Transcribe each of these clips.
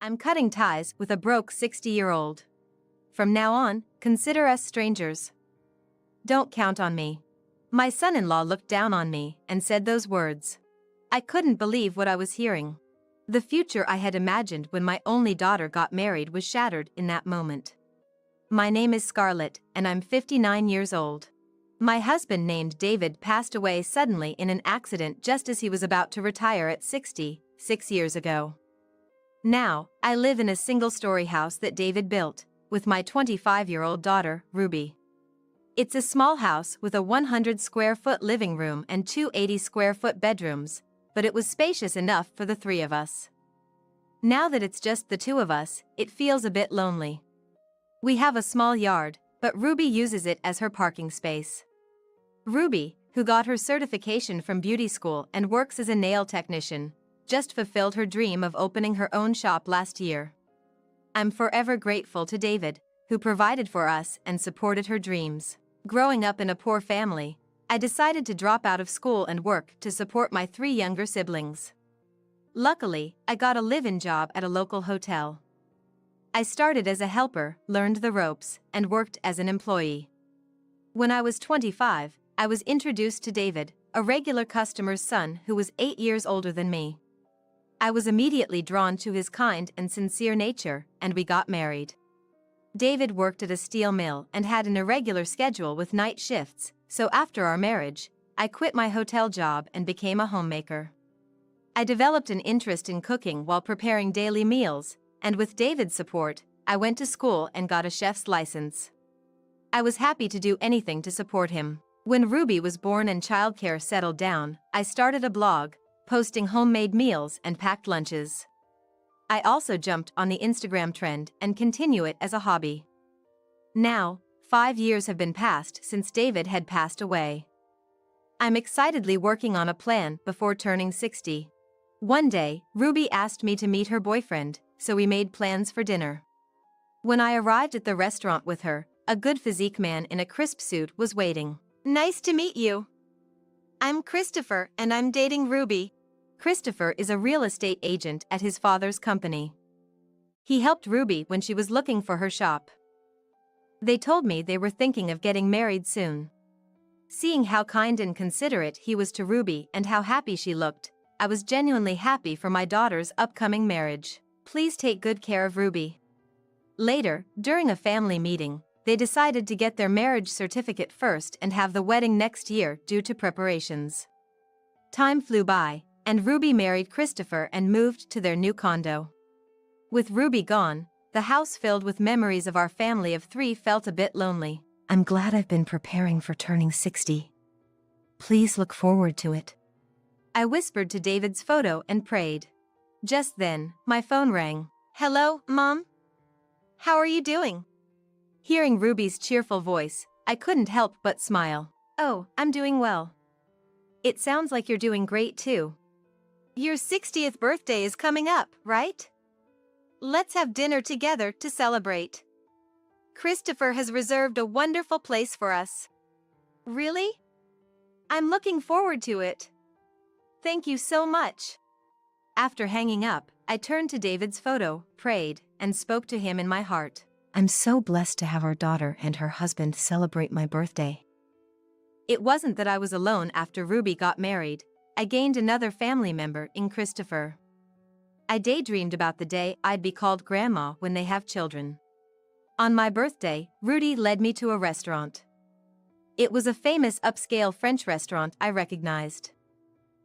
I'm cutting ties with a broke 60-year-old. From now on, consider us strangers. Don't count on me. My son-in-law looked down on me and said those words. I couldn't believe what I was hearing. The future I had imagined when my only daughter got married was shattered in that moment. My name is Scarlett, and I'm 59 years old. My husband named David passed away suddenly in an accident just as he was about to retire at 6 years ago. Now, I live in a single-story house that David built, with my 25-year-old daughter, Ruby. It's a small house with a 100-square-foot living room and two 80-square-foot bedrooms, but it was spacious enough for the three of us. Now that it's just the two of us, it feels a bit lonely. We have a small yard, but Ruby uses it as her parking space. Ruby, who got her certification from beauty school and works as a nail technician, just fulfilled her dream of opening her own shop last year. I'm forever grateful to David, who provided for us and supported her dreams. Growing up in a poor family, I decided to drop out of school and work to support my three younger siblings. Luckily, I got a live-in job at a local hotel. I started as a helper, learned the ropes, and worked as an employee. When I was 25, I was introduced to David, a regular customer's son who was 8 years older than me. I was immediately drawn to his kind and sincere nature, and we got married. David worked at a steel mill and had an irregular schedule with night shifts, so after our marriage, I quit my hotel job and became a homemaker. I developed an interest in cooking while preparing daily meals, and with David's support, I went to school and got a chef's license. I was happy to do anything to support him. When Ruby was born and childcare settled down, I started a blog, posting homemade meals and packed lunches. I also jumped on the Instagram trend and continue it as a hobby. Now, 5 years have been passed since David had passed away. I'm excitedly working on a plan before turning 60. One day, Ruby asked me to meet her boyfriend, so we made plans for dinner. When I arrived at the restaurant with her, a good physique man in a crisp suit was waiting. Nice to meet you. I'm Christopher and I'm dating Ruby. Christopher is a real estate agent at his father's company. He helped Ruby when she was looking for her shop. They told me they were thinking of getting married soon. Seeing how kind and considerate he was to Ruby and how happy she looked, I was genuinely happy for my daughter's upcoming marriage. Please take good care of Ruby. Later, during a family meeting, they decided to get their marriage certificate first and have the wedding next year due to preparations. Time flew by, and Ruby married Christopher and moved to their new condo. With Ruby gone, the house filled with memories of our family of three felt a bit lonely. I'm glad I've been preparing for turning 60. Please look forward to it. I whispered to David's photo and prayed. Just then, my phone rang. Hello, Mom? How are you doing? Hearing Ruby's cheerful voice, I couldn't help but smile. Oh, I'm doing well. It sounds like you're doing great too. Your 60th birthday is coming up, right? Let's have dinner together to celebrate. Christopher has reserved a wonderful place for us. Really? I'm looking forward to it. Thank you so much. After hanging up, I turned to David's photo, prayed, and spoke to him in my heart. I'm so blessed to have our daughter and her husband celebrate my birthday. It wasn't that I was alone after Ruby got married. I gained another family member in Christopher. I daydreamed about the day I'd be called Grandma when they have children. On my birthday, Rudy led me to a restaurant. It was a famous upscale French restaurant I recognized.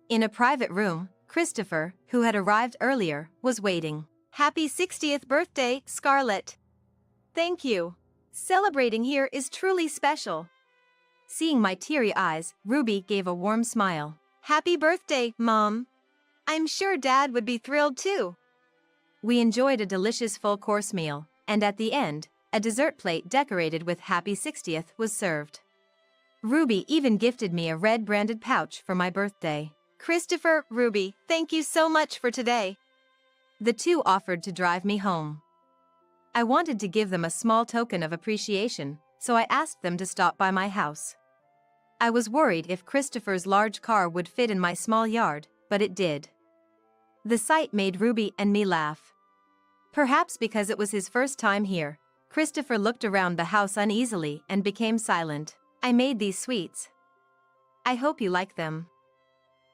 In a private room, Christopher, who had arrived earlier, was waiting. Happy 60th birthday, Scarlett. Thank you. Celebrating here is truly special. Seeing my teary eyes, Ruby gave a warm smile. Happy birthday, Mom. I'm sure Dad would be thrilled too. We enjoyed a delicious full-course meal, and at the end, a dessert plate decorated with Happy 60th was served. Ruby even gifted me a red branded pouch for my birthday. Christopher, Ruby, thank you so much for today. The two offered to drive me home. I wanted to give them a small token of appreciation, so I asked them to stop by my house. I was worried if Christopher's large car would fit in my small yard, but it did. The sight made Ruby and me laugh. Perhaps because it was his first time here, Christopher looked around the house uneasily and became silent. I made these sweets. I hope you like them.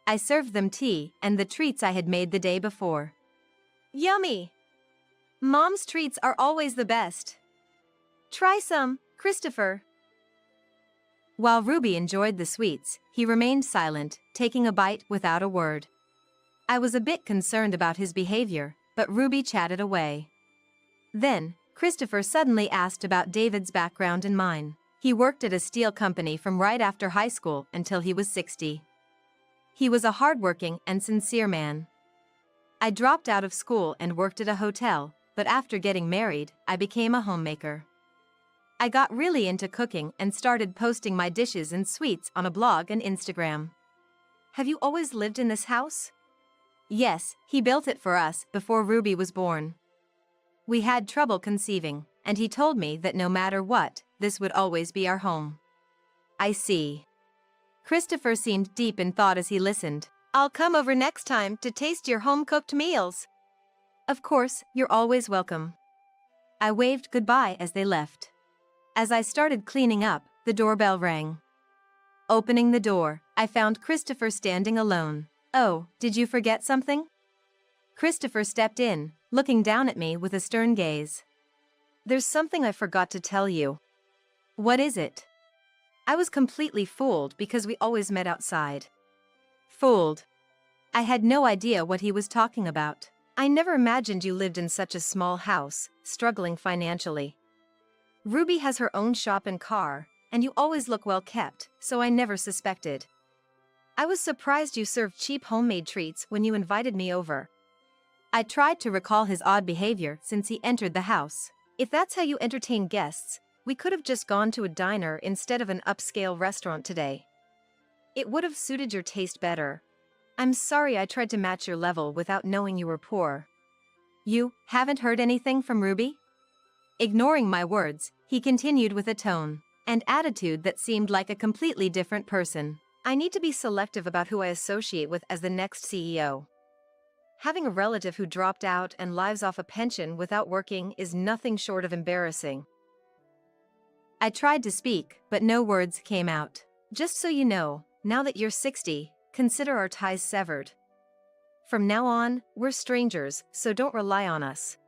I served them tea and the treats I had made the day before. Yummy! Mom's treats are always the best. Try some, Christopher. While Ruby enjoyed the sweets, he remained silent, taking a bite without a word. I was a bit concerned about his behavior, but Ruby chatted away. Then, Christopher suddenly asked about David's background and mine. He worked at a steel company from right after high school until he was 60. He was a hardworking and sincere man. I dropped out of school and worked at a hotel, but after getting married, I became a homemaker. I got really into cooking and started posting my dishes and sweets on a blog and Instagram. Have you always lived in this house? Yes, he built it for us before Ruby was born. We had trouble conceiving, and he told me that no matter what, this would always be our home. I see. Christopher seemed deep in thought as he listened. I'll come over next time to taste your home-cooked meals. Of course, you're always welcome. I waved goodbye as they left. As I started cleaning up, the doorbell rang. Opening the door, I found Christopher standing alone. Oh, did you forget something? Christopher stepped in, looking down at me with a stern gaze. There's something I forgot to tell you. What is it? I was completely fooled because we always met outside. Fooled. I had no idea what he was talking about. I never imagined you lived in such a small house, struggling financially. Ruby has her own shop and car, and you always look well kept, so I never suspected. I was surprised you served cheap homemade treats when you invited me over. I tried to recall his odd behavior since he entered the house. If that's how you entertain guests, we could have just gone to a diner instead of an upscale restaurant today. It would have suited your taste better. I'm sorry I tried to match your level without knowing you were poor. You haven't heard anything from Ruby? Ignoring my words, he continued with a tone and attitude that seemed like a completely different person. I need to be selective about who I associate with as the next CEO. Having a relative who dropped out and lives off a pension without working is nothing short of embarrassing. I tried to speak, but no words came out. Just so you know, now that you're 60, consider our ties severed. From now on, we're strangers, so don't rely on us.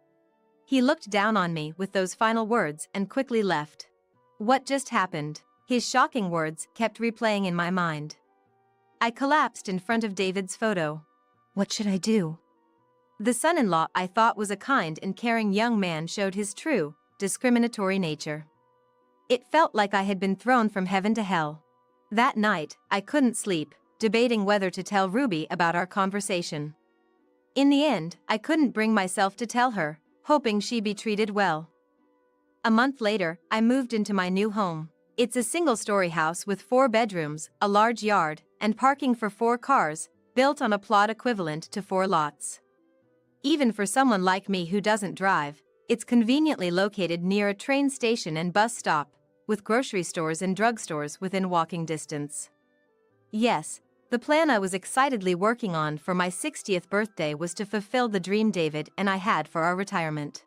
He looked down on me with those final words and quickly left. What just happened? His shocking words kept replaying in my mind. I collapsed in front of David's photo. What should I do? The son-in-law I thought was a kind and caring young man showed his true, discriminatory nature. It felt like I had been thrown from heaven to hell. That night, I couldn't sleep, debating whether to tell Ruby about our conversation. In the end, I couldn't bring myself to tell her, hoping she'd be treated well. A month later, I moved into my new home. It's a single-story house with 4 bedrooms, a large yard, and parking for 4 cars, built on a plot equivalent to 4 lots. Even for someone like me who doesn't drive, it's conveniently located near a train station and bus stop, with grocery stores and drugstores within walking distance. Yes, the plan I was excitedly working on for my 60th birthday was to fulfill the dream David and I had for our retirement.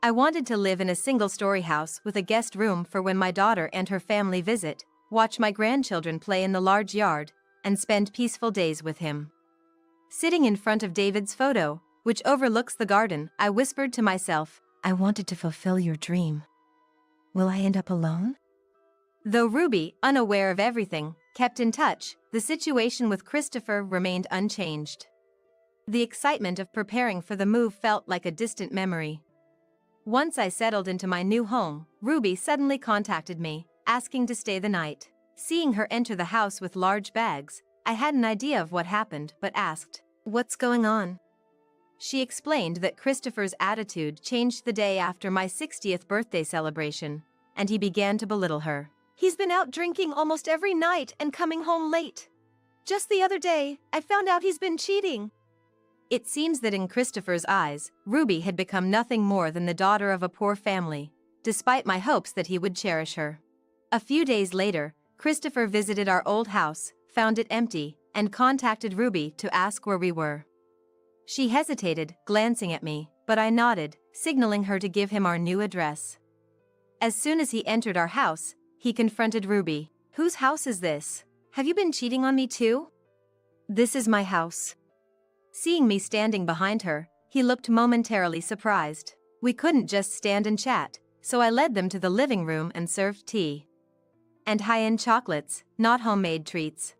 I wanted to live in a single-story house with a guest room for when my daughter and her family visit, watch my grandchildren play in the large yard, and spend peaceful days with him. Sitting in front of David's photo, which overlooks the garden, I whispered to myself, I wanted to fulfill your dream. Will I end up alone? Though Ruby, unaware of everything, kept in touch, the situation with Christopher remained unchanged. The excitement of preparing for the move felt like a distant memory. Once I settled into my new home, Ruby suddenly contacted me, asking to stay the night. Seeing her enter the house with large bags, I had an idea of what happened but asked, "What's going on?" She explained that Christopher's attitude changed the day after my 60th birthday celebration, and he began to belittle her. He's been out drinking almost every night and coming home late. Just the other day, I found out he's been cheating. It seems that in Christopher's eyes, Ruby had become nothing more than the daughter of a poor family, despite my hopes that he would cherish her. A few days later, Christopher visited our old house, found it empty, and contacted Ruby to ask where we were. She hesitated, glancing at me, but I nodded, signaling her to give him our new address. As soon as he entered our house, he confronted Ruby. "Whose house is this? Have you been cheating on me too?" "This is my house." Seeing me standing behind her, he looked momentarily surprised. We couldn't just stand and chat, so I led them to the living room and served tea. And high-end chocolates, not homemade treats.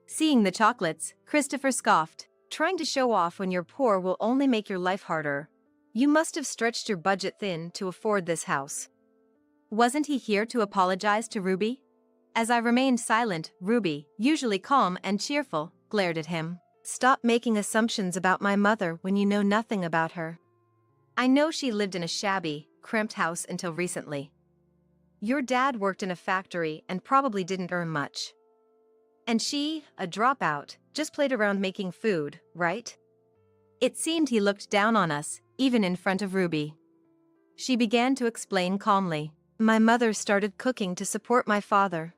Seeing the chocolates, Christopher scoffed. "Trying to show off when you're poor will only make your life harder. You must have stretched your budget thin to afford this house." Wasn't he here to apologize to Ruby? As I remained silent, Ruby, usually calm and cheerful, glared at him. "Stop making assumptions about my mother when you know nothing about her. I know she lived in a shabby, cramped house until recently. Your dad worked in a factory and probably didn't earn much. And she, a dropout, just played around making food, right?" It seemed he looked down on us, even in front of Ruby. She began to explain calmly. "My mother started cooking to support my father.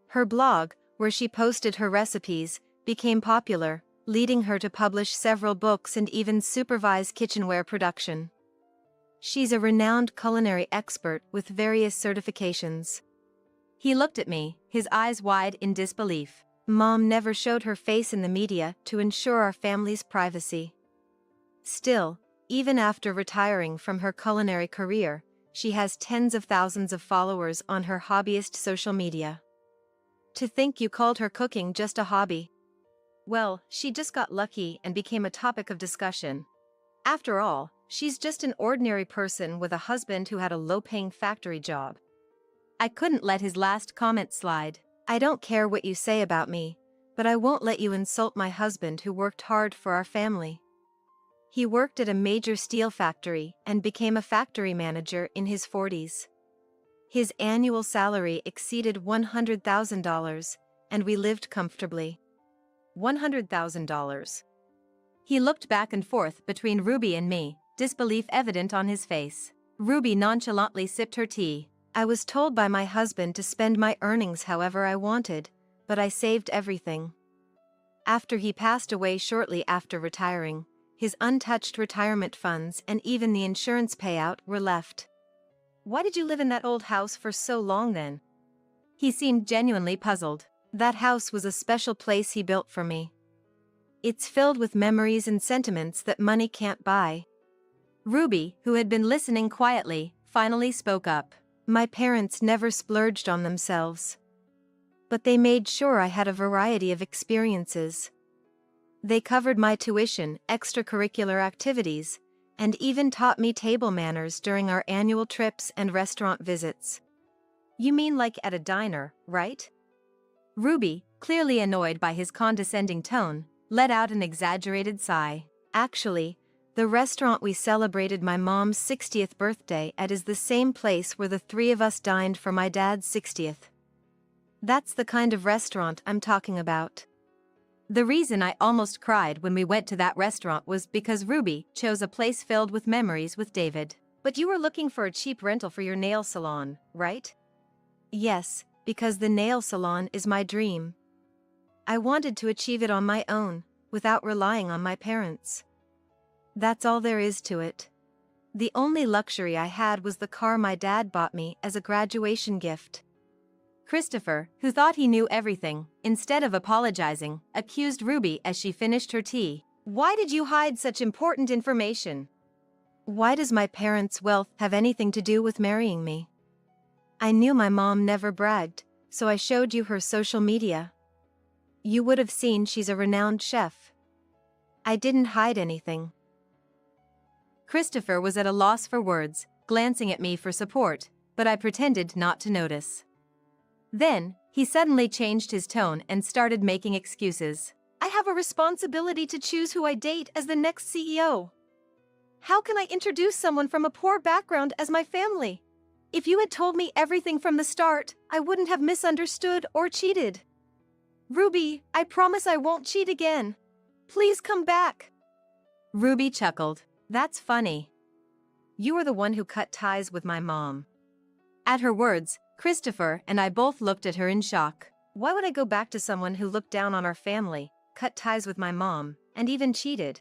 Her blog, where she posted her recipes, became popular, leading her to publish several books and even supervise kitchenware production. She's a renowned culinary expert with various certifications." He looked at me, his eyes wide in disbelief. "Mom never showed her face in the media to ensure our family's privacy. Still, even after retiring from her culinary career, she has tens of thousands of followers on her hobbyist social media. To think you called her cooking just a hobby. Well, she just got lucky and became a topic of discussion. After all, she's just an ordinary person with a husband who had a low-paying factory job." I couldn't let his last comment slide. "I don't care what you say about me, but I won't let you insult my husband who worked hard for our family. He worked at a major steel factory and became a factory manager in his 40s. His annual salary exceeded $100,000, and we lived comfortably." $100,000. He looked back and forth between Ruby and me, disbelief evident on his face. Ruby nonchalantly sipped her tea. "I was told by my husband to spend my earnings however I wanted, but I saved everything. After he passed away shortly after retiring, his untouched retirement funds and even the insurance payout were left." "Why did you live in that old house for so long then?" He seemed genuinely puzzled. "That house was a special place he built for me. It's filled with memories and sentiments that money can't buy." Ruby, who had been listening quietly, finally spoke up. "My parents never splurged on themselves. But they made sure I had a variety of experiences. They covered my tuition, extracurricular activities, and even taught me table manners during our annual trips and restaurant visits." "You mean like at a diner, right?" Ruby, clearly annoyed by his condescending tone, let out an exaggerated sigh. "Actually, the restaurant we celebrated my mom's 60th birthday at is the same place where the three of us dined for my dad's 60th. That's the kind of restaurant I'm talking about." The reason I almost cried when we went to that restaurant was because Ruby chose a place filled with memories with David. "But you were looking for a cheap rental for your nail salon, right?" "Yes, because the nail salon is my dream. I wanted to achieve it on my own, without relying on my parents. That's all there is to it. The only luxury I had was the car my dad bought me as a graduation gift." Christopher, who thought he knew everything, instead of apologizing, accused Ruby as she finished her tea. "Why did you hide such important information?" "Why does my parents' wealth have anything to do with marrying me? I knew my mom never bragged, so I showed you her social media. You would have seen she's a renowned chef. I didn't hide anything." Christopher was at a loss for words, glancing at me for support, but I pretended not to notice. Then, he suddenly changed his tone and started making excuses. "I have a responsibility to choose who I date as the next CEO. How can I introduce someone from a poor background as my family? If you had told me everything from the start, I wouldn't have misunderstood or cheated. Ruby, I promise I won't cheat again. Please come back." Ruby chuckled. "That's funny. You are the one who cut ties with my mom." At her words, Christopher and I both looked at her in shock. Why would I go back to someone who looked down on our family, cut ties with my mom, and even cheated?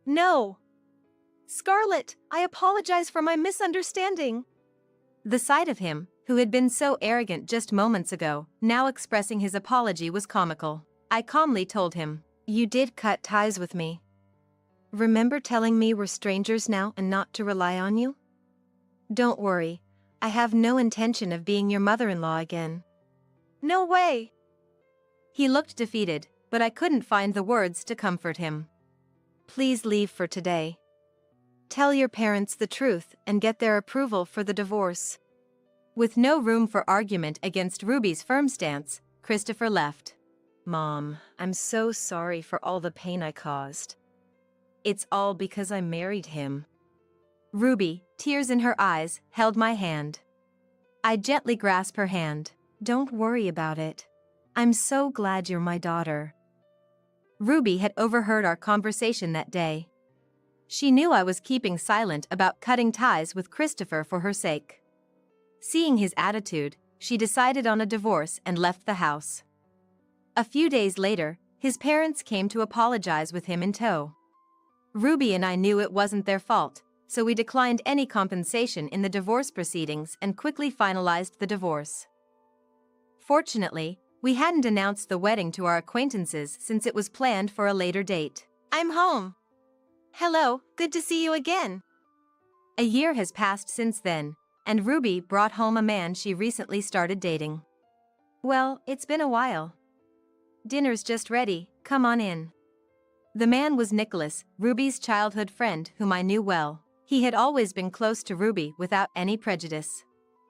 "No." Scarlett, I apologize for my misunderstanding. The sight of him, who had been so arrogant just moments ago, now expressing his apology was comical. I calmly told him, "You did cut ties with me. Remember telling me we're strangers now and not to rely on you? Don't worry, I have no intention of being your mother-in-law again." No way! He looked defeated, but I couldn't find the words to comfort him. Please leave for today. Tell your parents the truth and get their approval for the divorce. With no room for argument against Ruby's firm stance, Christopher left. Mom, I'm so sorry for all the pain I caused. It's all because I married him. Ruby, tears in her eyes, held my hand. I gently grasped her hand. Don't worry about it. I'm so glad you're my daughter. Ruby had overheard our conversation that day. She knew I was keeping silent about cutting ties with Christopher for her sake. Seeing his attitude, she decided on a divorce and left the house. A few days later, his parents came to apologize with him in tow. Ruby and I knew it wasn't their fault, so we declined any compensation in the divorce proceedings and quickly finalized the divorce. Fortunately, we hadn't announced the wedding to our acquaintances since it was planned for a later date. I'm home. Hello, good to see you again. A year has passed since then, and Ruby brought home a man she recently started dating. Well, it's been a while. Dinner's just ready, come on in. The man was Nicholas, Ruby's childhood friend whom I knew well. He had always been close to Ruby without any prejudice.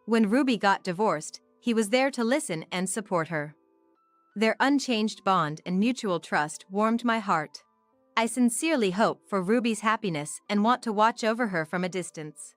When Ruby got divorced, he was there to listen and support her. Their unchanged bond and mutual trust warmed my heart. I sincerely hope for Ruby's happiness and want to watch over her from a distance.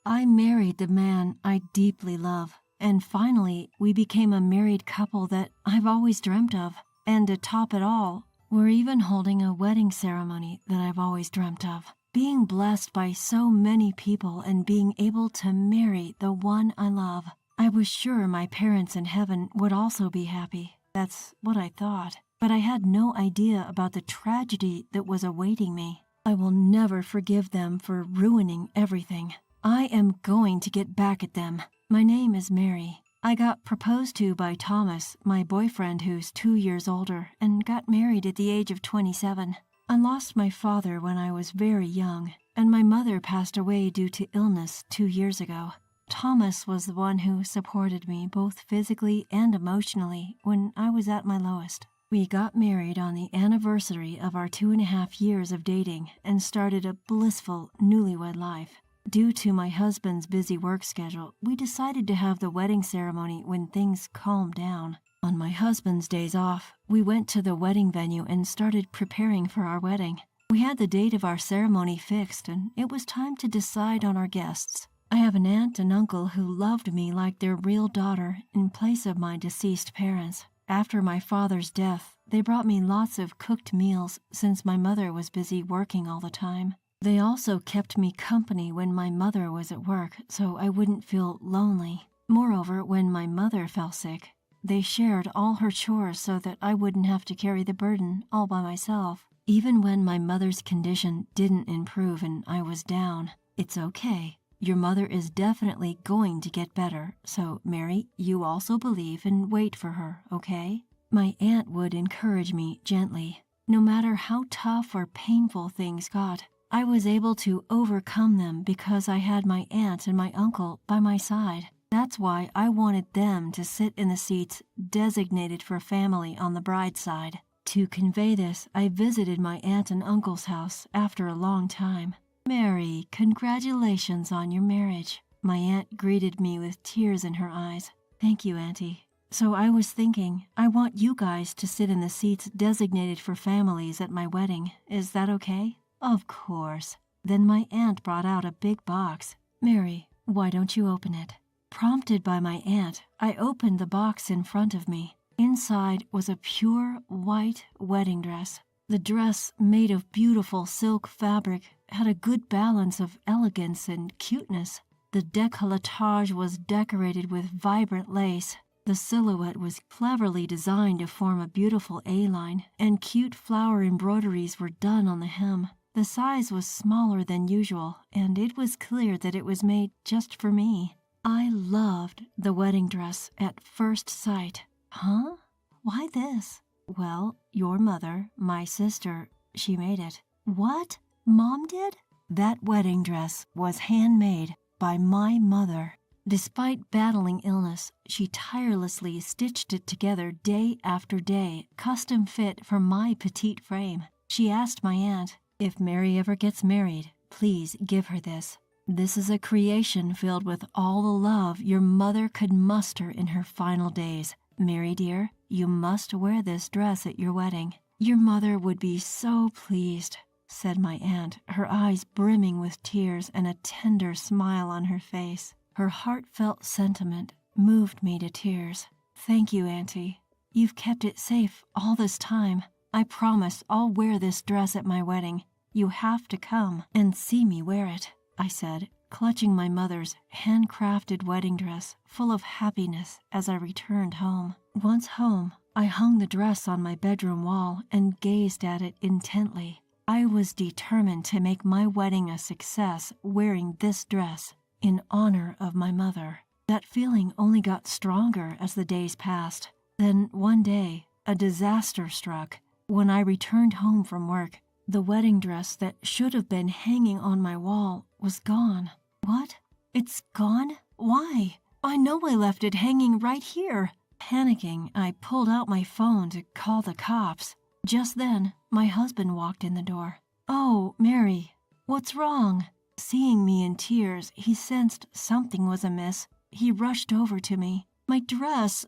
I married the man I deeply love, and finally we became a married couple that I've always dreamt of. And to top it all, we're even holding a wedding ceremony that I've always dreamt of. Being blessed by so many people and being able to marry the one I love. I was sure my parents in heaven would also be happy. That's what I thought. But I had no idea about the tragedy that was awaiting me. I will never forgive them for ruining everything. I am going to get back at them. My name is Mary. I got proposed to by Thomas, my boyfriend who's 2 years older, and got married at the age of 27. I lost my father when I was very young, and my mother passed away due to illness 2 years ago. Thomas was the one who supported me both physically and emotionally when I was at my lowest. We got married on the anniversary of our 2.5 years of dating and started a blissful newlywed life. Due to my husband's busy work schedule, we decided to have the wedding ceremony when things calmed down. On my husband's days off, we went to the wedding venue and started preparing for our wedding. We had the date of our ceremony fixed, and it was time to decide on our guests. I have an aunt and uncle who loved me like their real daughter in place of my deceased parents. After my father's death, they brought me lots of cooked meals since my mother was busy working all the time. They also kept me company when my mother was at work, so I wouldn't feel lonely. Moreover, when my mother fell sick, they shared all her chores so that I wouldn't have to carry the burden all by myself. Even when my mother's condition didn't improve and I was down, it's okay. Your mother is definitely going to get better, so Mary, you also believe and wait for her, okay? My aunt would encourage me gently. No matter how tough or painful things got, I was able to overcome them because I had my aunt and my uncle by my side. That's why I wanted them to sit in the seats designated for family on the bride's side. To convey this, I visited my aunt and uncle's house after a long time. Mary, congratulations on your marriage. My aunt greeted me with tears in her eyes. Thank you, Auntie. So I was thinking, I want you guys to sit in the seats designated for families at my wedding. Is that okay? Of course. Then my aunt brought out a big box. Mary, why don't you open it? Prompted by my aunt, I opened the box in front of me. Inside was a pure white wedding dress. The dress, made of beautiful silk fabric, had a good balance of elegance and cuteness. The décolletage was decorated with vibrant lace. The silhouette was cleverly designed to form a beautiful A-line, and cute flower embroideries were done on the hem. The size was smaller than usual, and it was clear that it was made just for me. I loved the wedding dress at first sight. Huh? Why this? Well, your mother, my sister, she made it. What? Mom did? That wedding dress was handmade by my mother. Despite battling illness, she tirelessly stitched it together day after day, custom fit for my petite frame. She asked my aunt, "If Mary ever gets married, please give her this. This is a creation filled with all the love your mother could muster in her final days. Mary dear, you must wear this dress at your wedding. Your mother would be so pleased," said my aunt, her eyes brimming with tears and a tender smile on her face. Her heartfelt sentiment moved me to tears. "Thank you, Auntie. You've kept it safe all this time. I promise I'll wear this dress at my wedding. You have to come and see me wear it," I said, clutching my mother's handcrafted wedding dress, full of happiness as I returned home. Once home, I hung the dress on my bedroom wall and gazed at it intently. I was determined to make my wedding a success wearing this dress in honor of my mother. That feeling only got stronger as the days passed. Then one day, a disaster struck. When I returned home from work, the wedding dress that should have been hanging on my wall was gone. What? It's gone? Why? I know I left it hanging right here. Panicking, I pulled out my phone to call the cops. Just then, my husband walked in the door. "Oh, Mary, what's wrong?" Seeing me in tears, he sensed something was amiss. He rushed over to me. My dress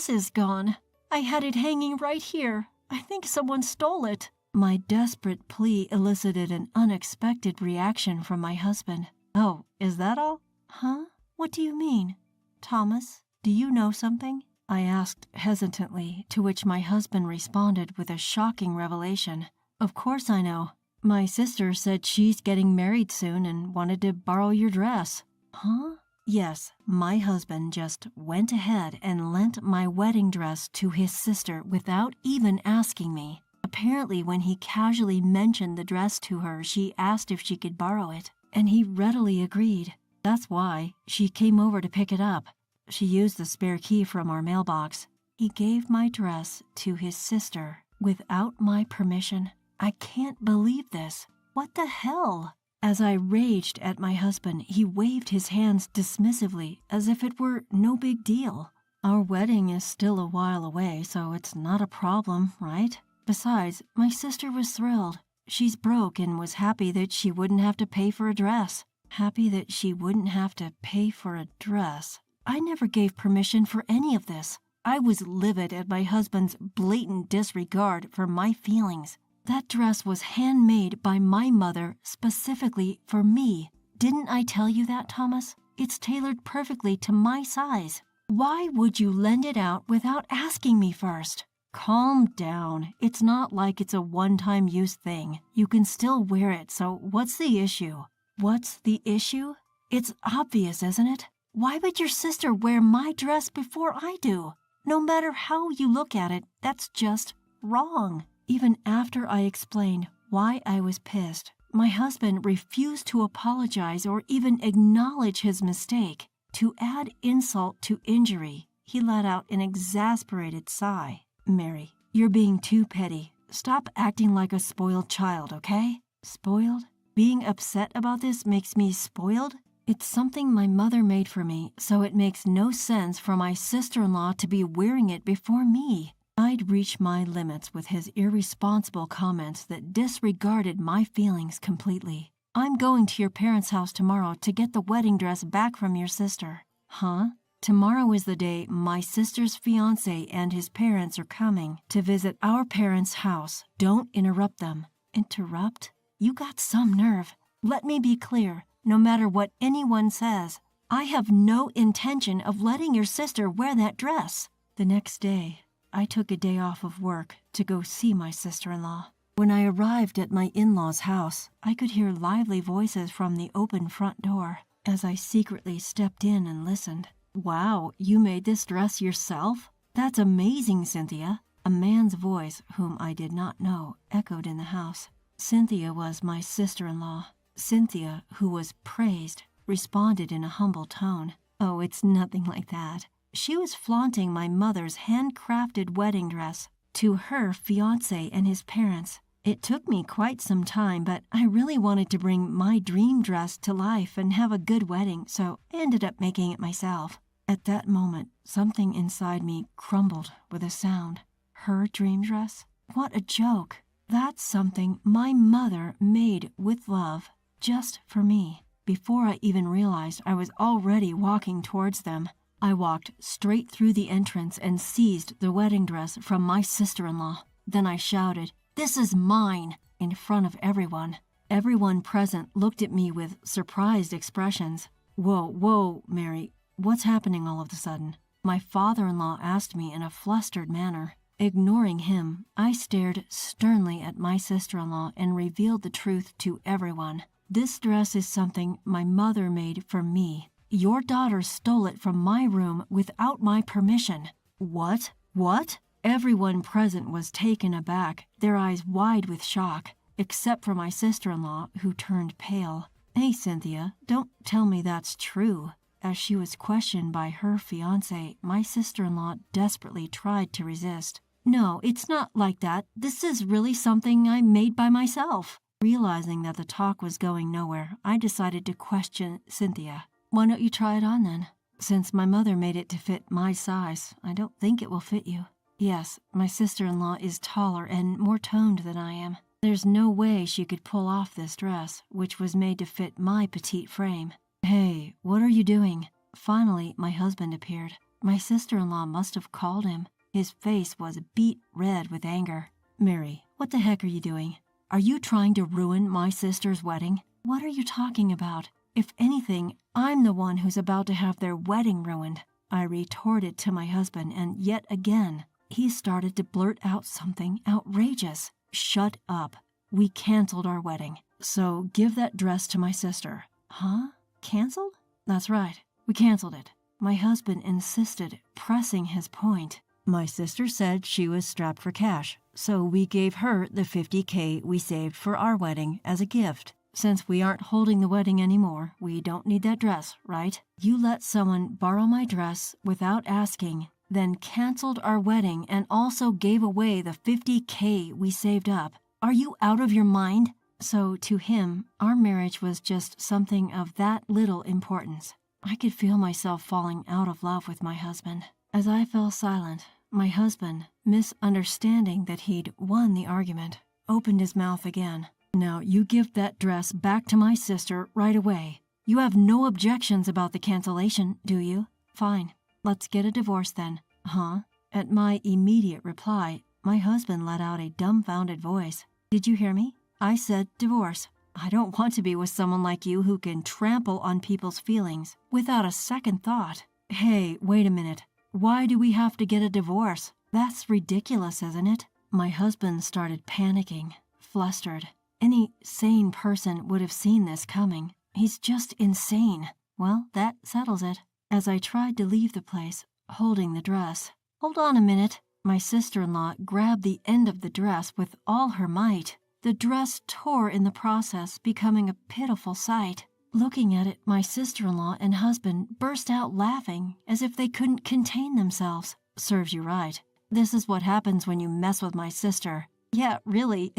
is gone. I had it hanging right here. I think someone stole it." My desperate plea elicited an unexpected reaction from my husband. "Oh, is that all?" "Huh? What do you mean? Thomas, do you know something?" I asked hesitantly, to which my husband responded with a shocking revelation. "Of course I know. My sister said she's getting married soon and wanted to borrow your dress." "Huh?" Yes, my husband just went ahead and lent my wedding dress to his sister without even asking me. Apparently, when he casually mentioned the dress to her, she asked if she could borrow it, and he readily agreed. That's why she came over to pick it up. She used the spare key from our mailbox. He gave my dress to his sister without my permission. I can't believe this. What the hell? As I raged at my husband, he waved his hands dismissively as if it were no big deal. Our wedding is still a while away, so it's not a problem, right? Besides, my sister was thrilled. She's broke and was happy that she wouldn't have to pay for a dress. Happy that she wouldn't have to pay for a dress. I never gave permission for any of this. I was livid at my husband's blatant disregard for my feelings. That dress was handmade by my mother specifically for me. Didn't I tell you that, Thomas? It's tailored perfectly to my size. Why would you lend it out without asking me first? Calm down. It's not like it's a one-time use thing. You can still wear it, so what's the issue? What's the issue? It's obvious, isn't it? Why would your sister wear my dress before I do? No matter how you look at it, that's just wrong. Even after I explained why I was pissed, my husband refused to apologize or even acknowledge his mistake. To add insult to injury, he let out an exasperated sigh. "Mary, you're being too petty. Stop acting like a spoiled child, okay?" Spoiled? Being upset about this makes me spoiled? It's something my mother made for me, so it makes no sense for my sister-in-law to be wearing it before me. I'd reached my limits with his irresponsible comments that disregarded my feelings completely. "I'm going to your parents' house tomorrow to get the wedding dress back from your sister." "Huh? Tomorrow is the day my sister's fiancé and his parents are coming to visit our parents' house. Don't interrupt them." Interrupt? You got some nerve. Let me be clear. No matter what anyone says, I have no intention of letting your sister wear that dress. The next day, I took a day off of work to go see my sister-in-law. When I arrived at my in-laws' house, I could hear lively voices from the open front door. As I secretly stepped in and listened, Wow, you made this dress yourself? That's amazing, Cynthia. A man's voice, whom I did not know, echoed in the house. Cynthia was my sister-in-law. Cynthia, who was praised, responded in a humble tone. Oh, it's nothing like that. She was flaunting my mother's handcrafted wedding dress to her fiancé and his parents. It took me quite some time, but I really wanted to bring my dream dress to life and have a good wedding, so I ended up making it myself. At that moment, something inside me crumbled with a sound. Her dream dress? What a joke. That's something my mother made with love, just for me. Before I even realized I was already walking towards them, I walked straight through the entrance and seized the wedding dress from my sister-in-law. Then I shouted, "This is mine!" in front of everyone. Everyone present looked at me with surprised expressions. Whoa, Mary, what's happening all of a sudden? My father-in-law asked me in a flustered manner. Ignoring him, I stared sternly at my sister-in-law and revealed the truth to everyone. This dress is something my mother made for me. Your daughter stole it from my room without my permission. What? What? Everyone present was taken aback, their eyes wide with shock, except for my sister-in-law, who turned pale. Hey, Cynthia, don't tell me that's true. As she was questioned by her fiancé, my sister-in-law desperately tried to resist. No, it's not like that. This is really something I made by myself. Realizing that the talk was going nowhere, I decided to question Cynthia. Why don't you try it on then? Since my mother made it to fit my size, I don't think it will fit you. Yes, my sister-in-law is taller and more toned than I am. There's no way she could pull off this dress, which was made to fit my petite frame. Hey, what are you doing? Finally, my husband appeared. My sister-in-law must have called him. His face was beet red with anger. Mary, what the heck are you doing? Are you trying to ruin my sister's wedding? What are you talking about? If anything, I'm the one who's about to have their wedding ruined. I retorted to my husband, and yet again, he started to blurt out something outrageous. Shut up. We canceled our wedding. So give that dress to my sister. Huh? Canceled? That's right. We canceled it. My husband insisted, pressing his point. My sister said she was strapped for cash, so we gave her the $50K we saved for our wedding as a gift. Since we aren't holding the wedding anymore, we don't need that dress, right? You let someone borrow my dress without asking, then canceled our wedding and also gave away the $50K we saved up. Are you out of your mind? So to him, our marriage was just something of that little importance. I could feel myself falling out of love with my husband. As I fell silent, my husband, misunderstanding that he'd won the argument, opened his mouth again. Now you give that dress back to my sister right away. You have no objections about the cancellation, do you? Fine. Let's get a divorce then. Huh? At my immediate reply, my husband let out a dumbfounded voice. Did you hear me? I said divorce. I don't want to be with someone like you who can trample on people's feelings without a second thought. Hey, wait a minute. Why do we have to get a divorce? That's ridiculous, isn't it? My husband started panicking, flustered. Any sane person would have seen this coming. He's just insane. Well, that settles it. As I tried to leave the place, holding the dress. Hold on a minute. My sister-in-law grabbed the end of the dress with all her might. The dress tore in the process, becoming a pitiful sight. Looking at it, my sister-in-law and husband burst out laughing as if they couldn't contain themselves. Serves you right. This is what happens when you mess with my sister. Yeah, really.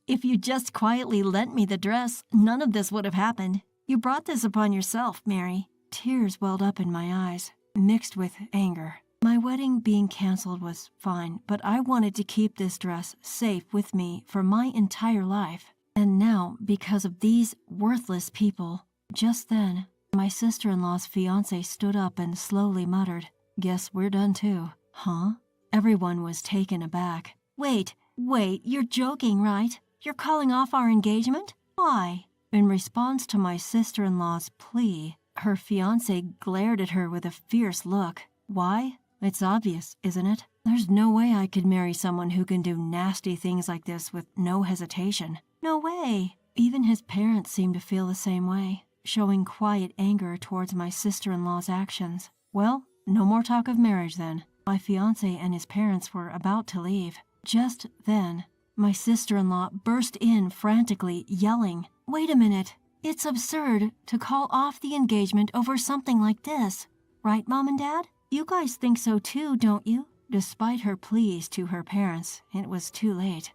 If you just quietly lent me the dress, none of this would have happened. You brought this upon yourself, Mary. Tears welled up in my eyes, mixed with anger. My wedding being canceled was fine, but I wanted to keep this dress safe with me for my entire life. And now, because of these worthless people, just then, my sister-in-law's fiancé stood up and slowly muttered, "Guess we're done too." Huh? Everyone was taken aback. Wait, you're joking, right? You're calling off our engagement? Why? In response to my sister-in-law's plea, her fiancé glared at her with a fierce look. Why? It's obvious, isn't it? There's no way I could marry someone who can do nasty things like this with no hesitation. No way. Even his parents seemed to feel the same way, showing quiet anger towards my sister-in-law's actions. Well, no more talk of marriage then. My fiancé and his parents were about to leave. Just then, my sister-in-law burst in frantically, yelling, "Wait a minute. It's absurd to call off the engagement over something like this. Right, Mom and Dad? You guys think so too, don't you?" Despite her pleas to her parents, it was too late.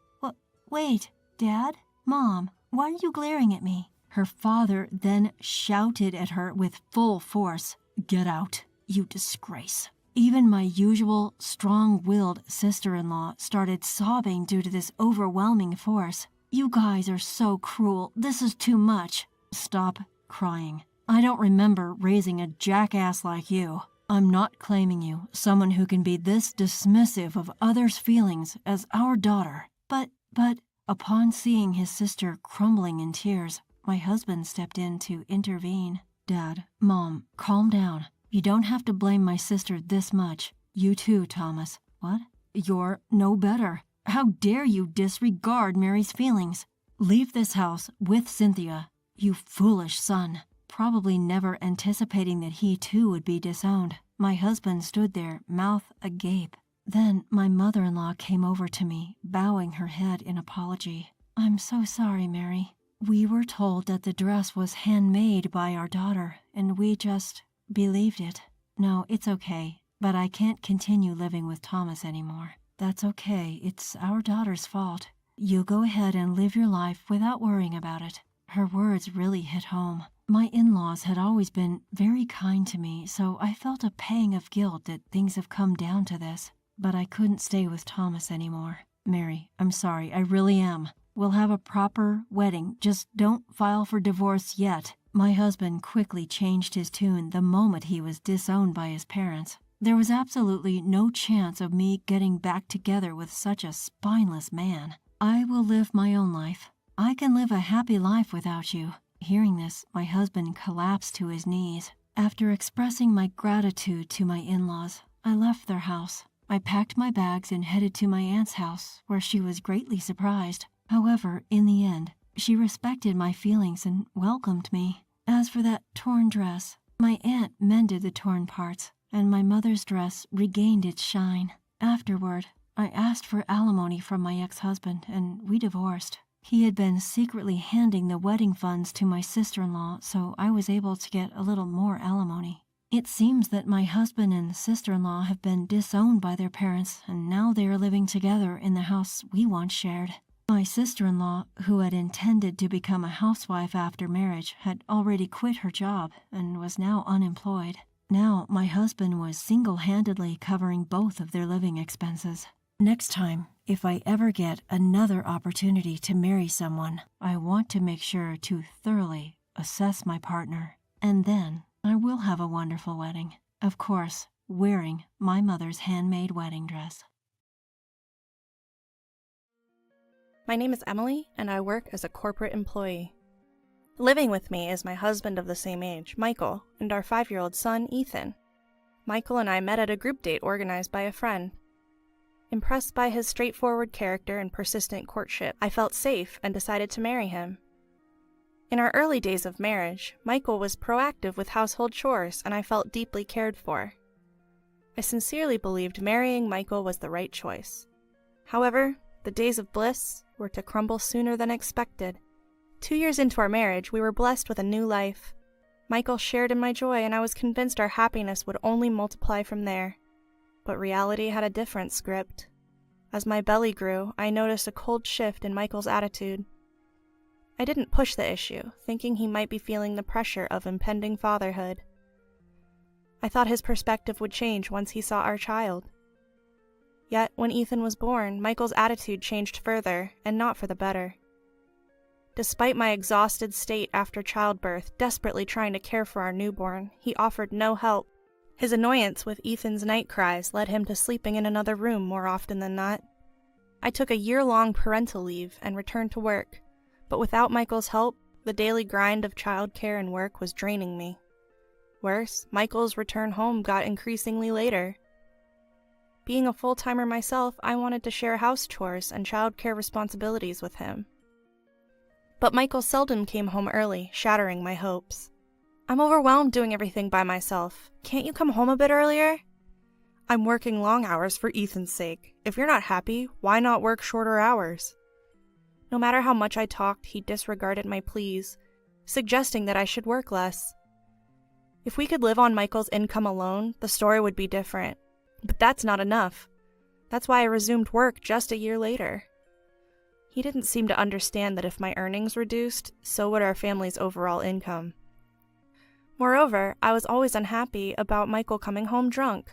Wait, Dad? Mom, why are you glaring at me? Her father then shouted at her with full force, "Get out, you disgrace." Even my usual strong-willed sister-in-law started sobbing due to this overwhelming force. "You guys are so cruel. This is too much." "Stop crying. I don't remember raising a jackass like you. I'm not claiming you, someone who can be this dismissive of others' feelings, as our daughter. But, upon seeing his sister crumbling in tears, my husband stepped in to intervene. "Dad, Mom, calm down. You don't have to blame my sister this much. You too, Thomas." "What? You're no better. How dare you disregard Mary's feelings? Leave this house with Cynthia, you foolish son." Probably never anticipating that he too would be disowned, my husband stood there, mouth agape. Then my mother-in-law came over to me, bowing her head in apology. "I'm so sorry, Mary. We were told that the dress was handmade by our daughter, and we just believed it. No, it's okay, but I can't continue living with Thomas anymore." "That's okay. It's our daughter's fault. You go ahead and live your life without worrying about it." Her words really hit home. My in-laws had always been very kind to me, so I felt a pang of guilt that things have come down to this. But I couldn't stay with Thomas anymore. "Mary, I'm sorry, I really am. We'll have a proper wedding, just don't file for divorce yet." My husband quickly changed his tune the moment he was disowned by his parents. There was absolutely no chance of me getting back together with such a spineless man. "I will live my own life. I can live a happy life without you." Hearing this, my husband collapsed to his knees. After expressing my gratitude to my in-laws, I left their house. I packed my bags and headed to my aunt's house, where she was greatly surprised. However, in the end, she respected my feelings and welcomed me. As for that torn dress, my aunt mended the torn parts, and my mother's dress regained its shine. Afterward, I asked for alimony from my ex-husband, and we divorced. He had been secretly handing the wedding funds to my sister-in-law, so I was able to get a little more alimony. It seems that my husband and sister-in-law have been disowned by their parents, and now they are living together in the house we once shared. My sister-in-law, who had intended to become a housewife after marriage, had already quit her job and was now unemployed. Now my husband was single-handedly covering both of their living expenses. Next time, if I ever get another opportunity to marry someone, I want to make sure to thoroughly assess my partner, and then I will have a wonderful wedding. Of course, wearing my mother's handmade wedding dress. My name is Emily, and I work as a corporate employee. Living with me is my husband of the same age, Michael, and our 5-year-old son, Ethan. Michael and I met at a group date organized by a friend. Impressed by his straightforward character and persistent courtship, I felt safe and decided to marry him. In our early days of marriage, Michael was proactive with household chores, and I felt deeply cared for. I sincerely believed marrying Michael was the right choice. However, the days of bliss were to crumble sooner than expected. 2 years into our marriage, we were blessed with a new life. Michael shared in my joy, and I was convinced our happiness would only multiply from there. But reality had a different script. As my belly grew, I noticed a cold shift in Michael's attitude. I didn't push the issue, thinking he might be feeling the pressure of impending fatherhood. I thought his perspective would change once he saw our child. Yet, when Ethan was born, Michael's attitude changed further, and not for the better. Despite my exhausted state after childbirth, desperately trying to care for our newborn, he offered no help. His annoyance with Ethan's night cries led him to sleeping in another room more often than not. I took a year-long parental leave and returned to work, but without Michael's help, the daily grind of childcare and work was draining me. Worse, Michael's return home got increasingly later. Being a full-timer myself, I wanted to share house chores and childcare responsibilities with him. But Michael seldom came home early, shattering my hopes. I'm overwhelmed doing everything by myself. Can't you come home a bit earlier? I'm working long hours for Ethan's sake. If you're not happy, why not work shorter hours? No matter how much I talked, he disregarded my pleas, suggesting that I should work less. If we could live on Michael's income alone, the story would be different. But that's not enough. That's why I resumed work just a year later. He didn't seem to understand that if my earnings reduced, so would our family's overall income. Moreover, I was always unhappy about Michael coming home drunk.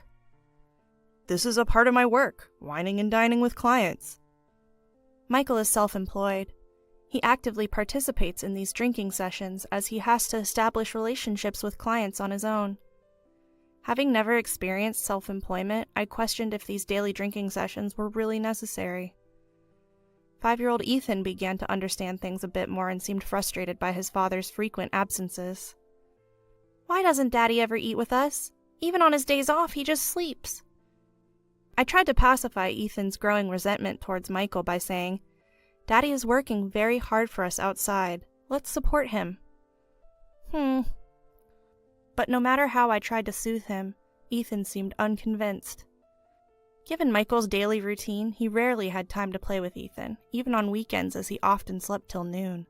This is a part of my work, whining and dining with clients. Michael is self-employed. He actively participates in these drinking sessions as he has to establish relationships with clients on his own. Having never experienced self-employment, I questioned if these daily drinking sessions were really necessary. 5-year-old Ethan began to understand things a bit more and seemed frustrated by his father's frequent absences. Why doesn't Daddy ever eat with us? Even on his days off, he just sleeps. I tried to pacify Ethan's growing resentment towards Michael by saying, Daddy is working very hard for us outside. Let's support him. But no matter how I tried to soothe him, Ethan seemed unconvinced. Given Michael's daily routine, he rarely had time to play with Ethan, even on weekends as he often slept till noon.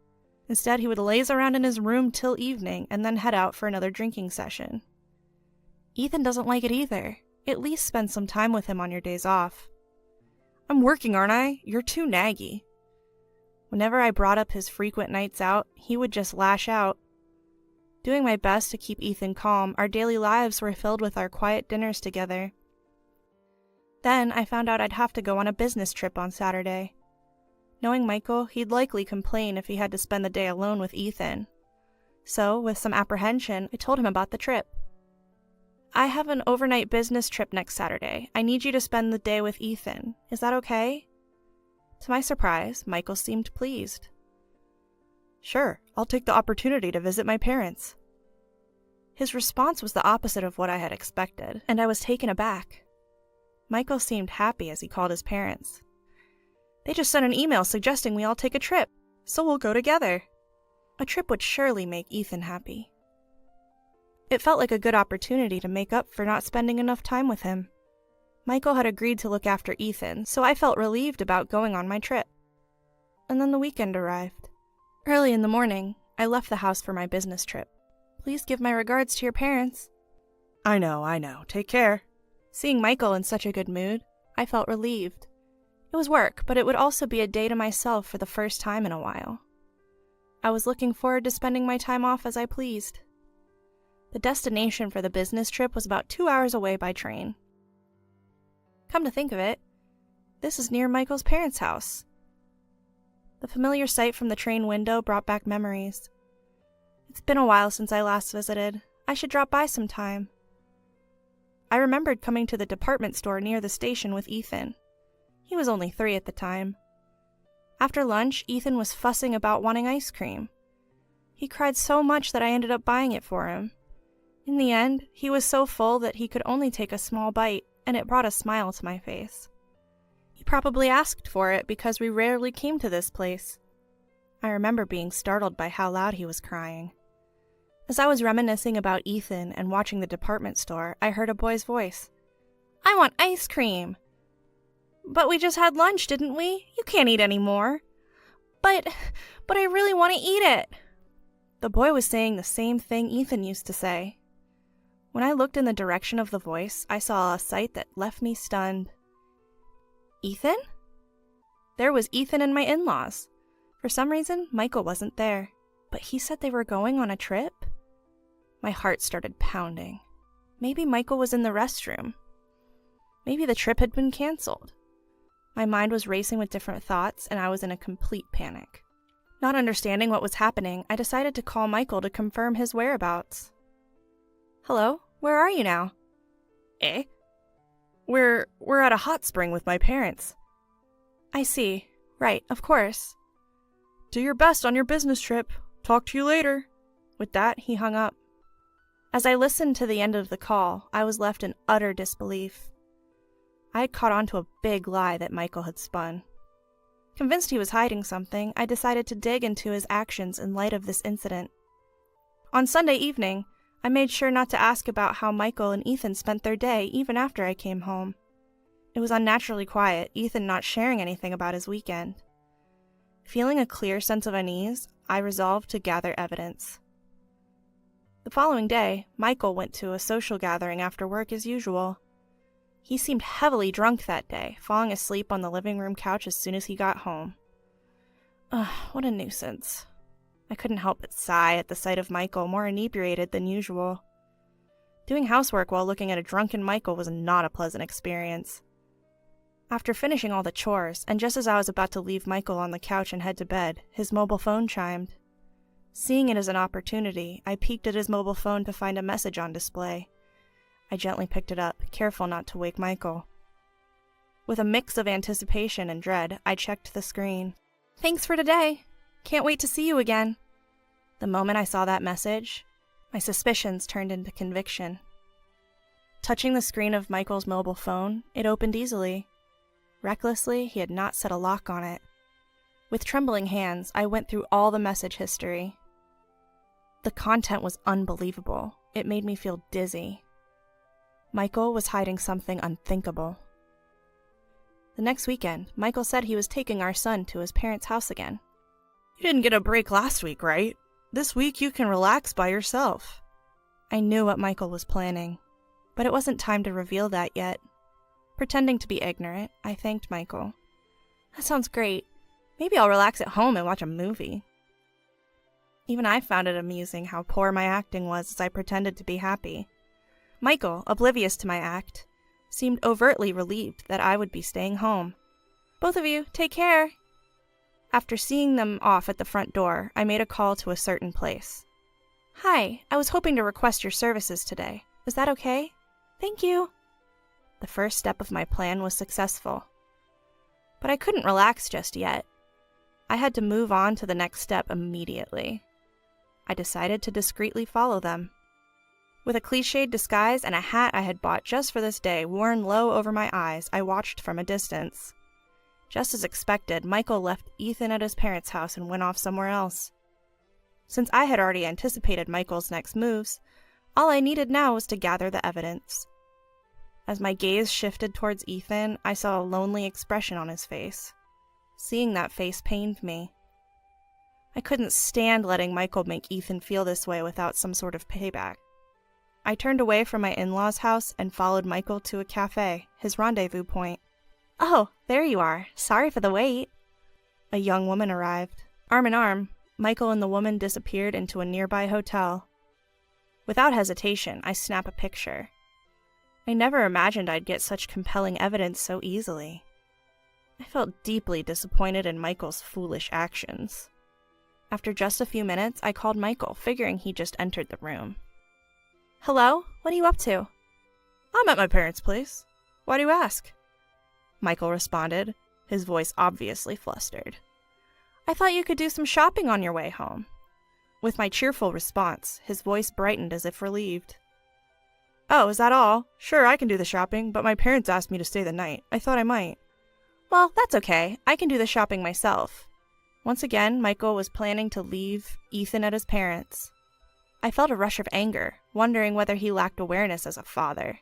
Instead, he would laze around in his room till evening and then head out for another drinking session. Ethan doesn't like it either. At least spend some time with him on your days off. I'm working, aren't I? You're too naggy. Whenever I brought up his frequent nights out, he would just lash out. Doing my best to keep Ethan calm, our daily lives were filled with our quiet dinners together. Then I found out I'd have to go on a business trip on Saturday. Knowing Michael, he'd likely complain if he had to spend the day alone with Ethan. So, with some apprehension, I told him about the trip. I have an overnight business trip next Saturday. I need you to spend the day with Ethan. Is that okay? To my surprise, Michael seemed pleased. Sure, I'll take the opportunity to visit my parents. His response was the opposite of what I had expected, and I was taken aback. Michael seemed happy as he called his parents. They just sent an email suggesting we all take a trip, so we'll go together. A trip would surely make Ethan happy. It felt like a good opportunity to make up for not spending enough time with him. Michael had agreed to look after Ethan, so I felt relieved about going on my trip. And then the weekend arrived. Early in the morning, I left the house for my business trip. Please give my regards to your parents. I know. Take care. Seeing Michael in such a good mood, I felt relieved. It was work, but it would also be a day to myself for the first time in a while. I was looking forward to spending my time off as I pleased. The destination for the business trip was about 2 hours away by train. Come to think of it, this is near Michael's parents' house. The familiar sight from the train window brought back memories. It's been a while since I last visited. I should drop by sometime. I remembered coming to the department store near the station with Ethan. He was only 3 at the time. After lunch, Ethan was fussing about wanting ice cream. He cried so much that I ended up buying it for him. In the end, he was so full that he could only take a small bite, and it brought a smile to my face. He probably asked for it because we rarely came to this place. I remember being startled by how loud he was crying. As I was reminiscing about Ethan and watching the department store, I heard a boy's voice. I want ice cream. But we just had lunch, didn't we? You can't eat any more. But I really want to eat it. The boy was saying the same thing Ethan used to say. When I looked in the direction of the voice, I saw a sight that left me stunned. Ethan? There was Ethan and my in-laws. For some reason, Michael wasn't there, but he said they were going on a trip. My heart started pounding. Maybe Michael was in the restroom. Maybe the trip had been canceled. My mind was racing with different thoughts, and I was in a complete panic. Not understanding what was happening, I decided to call Michael to confirm his whereabouts. Hello? Where are you now? Eh? We're at a hot spring with my parents. I see. Right, of course. Do your best on your business trip. Talk to you later. With that, he hung up. As I listened to the end of the call, I was left in utter disbelief. I had caught on to a big lie that Michael had spun. Convinced he was hiding something, I decided to dig into his actions in light of this incident. On Sunday evening, I made sure not to ask about how Michael and Ethan spent their day even after I came home. It was unnaturally quiet, Ethan not sharing anything about his weekend. Feeling a clear sense of unease, I resolved to gather evidence. The following day, Michael went to a social gathering after work as usual. He seemed heavily drunk that day, falling asleep on the living room couch as soon as he got home. Ugh, what a nuisance. I couldn't help but sigh at the sight of Michael, more inebriated than usual. Doing housework while looking at a drunken Michael was not a pleasant experience. After finishing all the chores, and just as I was about to leave Michael on the couch and head to bed, his mobile phone chimed. Seeing it as an opportunity, I peeked at his mobile phone to find a message on display. I gently picked it up, careful not to wake Michael. With a mix of anticipation and dread, I checked the screen. "Thanks for today. Can't wait to see you again." The moment I saw that message, my suspicions turned into conviction. Touching the screen of Michael's mobile phone, it opened easily. Recklessly, he had not set a lock on it. With trembling hands, I went through all the message history. The content was unbelievable. It made me feel dizzy. Michael was hiding something unthinkable. The next weekend, Michael said he was taking our son to his parents' house again. "You didn't get a break last week, right? This week you can relax by yourself." I knew what Michael was planning, but it wasn't time to reveal that yet. Pretending to be ignorant, I thanked Michael. "That sounds great. Maybe I'll relax at home and watch a movie." Even I found it amusing how poor my acting was as I pretended to be happy. Michael, oblivious to my act, seemed overtly relieved that I would be staying home. "Both of you, take care." After seeing them off at the front door, I made a call to a certain place. "Hi, I was hoping to request your services today. Is that okay? Thank you." The first step of my plan was successful. But I couldn't relax just yet. I had to move on to the next step immediately. I decided to discreetly follow them. With a cliched disguise and a hat I had bought just for this day worn low over my eyes, I watched from a distance. Just as expected, Michael left Ethan at his parents' house and went off somewhere else. Since I had already anticipated Michael's next moves, all I needed now was to gather the evidence. As my gaze shifted towards Ethan, I saw a lonely expression on his face. Seeing that face pained me. I couldn't stand letting Michael make Ethan feel this way without some sort of payback. I turned away from my in-laws' house and followed Michael to a cafe, his rendezvous point. "Oh, there you are. Sorry for the wait." A young woman arrived. Arm in arm, Michael and the woman disappeared into a nearby hotel. Without hesitation, I snap a picture. I never imagined I'd get such compelling evidence so easily. I felt deeply disappointed in Michael's foolish actions. After just a few minutes, I called Michael, figuring he just entered the room. "Hello? What are you up to?" "I'm at my parents' place. Why do you ask?" Michael responded, his voice obviously flustered. "I thought you could do some shopping on your way home." With my cheerful response, his voice brightened as if relieved. "Oh, is that all? Sure, I can do the shopping, but my parents asked me to stay the night. I thought I might." "Well, that's okay. I can do the shopping myself." Once again, Michael was planning to leave Ethan at his parents'. I felt a rush of anger, wondering whether he lacked awareness as a father.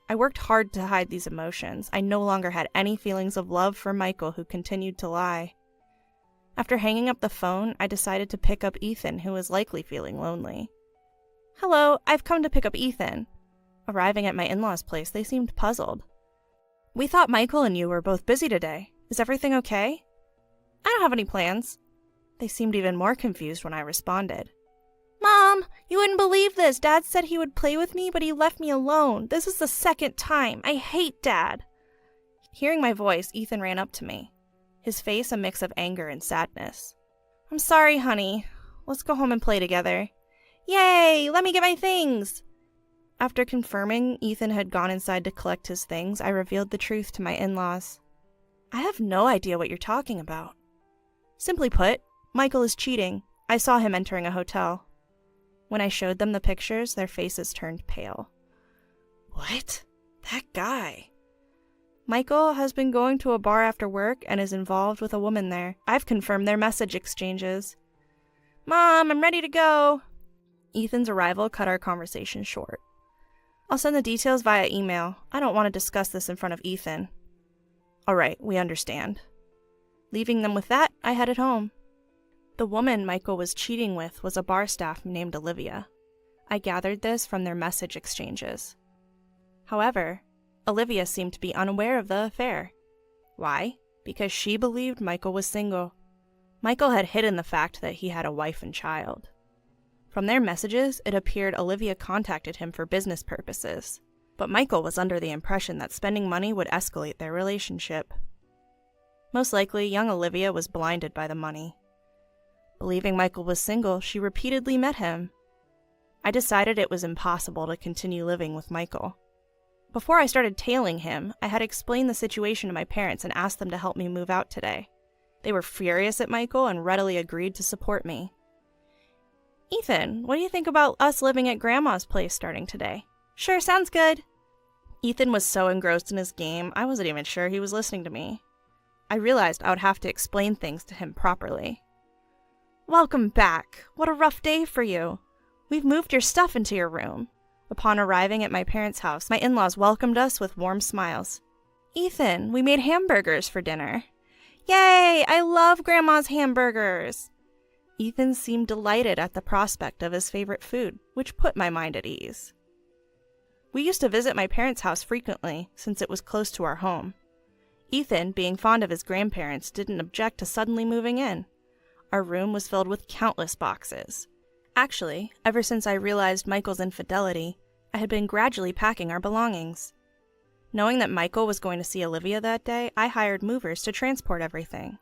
I worked hard to hide these emotions. I no longer had any feelings of love for Michael, who continued to lie. After hanging up the phone, I decided to pick up Ethan, who was likely feeling lonely. "Hello, I've come to pick up Ethan." Arriving at my in-laws' place, they seemed puzzled. "We thought Michael and you were both busy today. Is everything okay?" "I don't have any plans." They seemed even more confused when I responded. "Mom, you wouldn't believe this. Dad said he would play with me, but he left me alone. This is the second time. I hate Dad." Hearing my voice, Ethan ran up to me, his face a mix of anger and sadness. "I'm sorry, honey. Let's go home and play together." "Yay! Let me get my things!" After confirming Ethan had gone inside to collect his things, I revealed the truth to my in-laws. "I have no idea what you're talking about." Simply put, Michael is cheating. I saw him entering a hotel. When I showed them the pictures, their faces turned pale. "What? That guy?" "Michael has been going to a bar after work and is involved with a woman there. I've confirmed their message exchanges." "Mom, I'm ready to go." Ethan's arrival cut our conversation short. I'll send the details via email. I don't want to discuss this in front of Ethan. All right, we understand. Leaving them with that, I headed home. The woman Michael was cheating with was a bar staff named Olivia. I gathered this from their message exchanges. However, Olivia seemed to be unaware of the affair. Why? Because she believed Michael was single. Michael had hidden the fact that he had a wife and child. From their messages, it appeared Olivia contacted him for business purposes, but Michael was under the impression that spending money would escalate their relationship. Most likely, young Olivia was blinded by the money. Believing Michael was single, she repeatedly met him. I decided it was impossible to continue living with Michael. Before I started tailing him, I had explained the situation to my parents and asked them to help me move out today. They were furious at Michael and readily agreed to support me. Ethan, what do you think about us living at Grandma's place starting today? Sure, sounds good. Ethan was so engrossed in his game, I wasn't even sure he was listening to me. I realized I would have to explain things to him properly. Welcome back. What a rough day for you. We've moved your stuff into your room. Upon arriving at my parents' house, my in-laws welcomed us with warm smiles. Ethan, we made hamburgers for dinner. Yay! I love Grandma's hamburgers! Ethan seemed delighted at the prospect of his favorite food, which put my mind at ease. We used to visit my parents' house frequently, since it was close to our home. Ethan, being fond of his grandparents, didn't object to suddenly moving in. Our room was filled with countless boxes. Actually, ever since I realized Michael's infidelity, I had been gradually packing our belongings. Knowing that Michael was going to see Olivia that day, I hired movers to transport everything.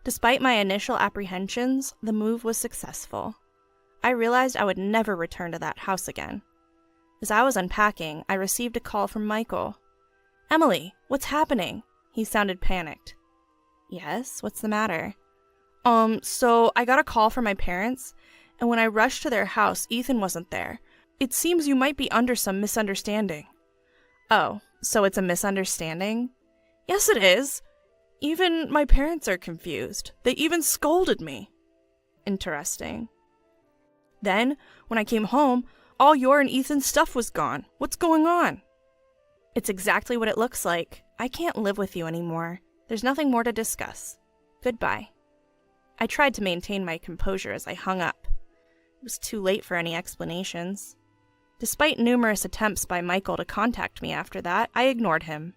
Despite my initial apprehensions, the move was successful. I realized I would never return to that house again. As I was unpacking, I received a call from Michael. Emily, what's happening? He sounded panicked. Yes, what's the matter? So I got a call from my parents, and when I rushed to their house, Ethan wasn't there. It seems you might be under some misunderstanding. Oh, so it's a misunderstanding? Yes, it is. Even my parents are confused. They even scolded me. Interesting. Then, when I came home, all your and Ethan's stuff was gone. What's going on? It's exactly what it looks like. I can't live with you anymore. There's nothing more to discuss. Goodbye. I tried to maintain my composure as I hung up. It was too late for any explanations. Despite numerous attempts by Michael to contact me after that, I ignored him.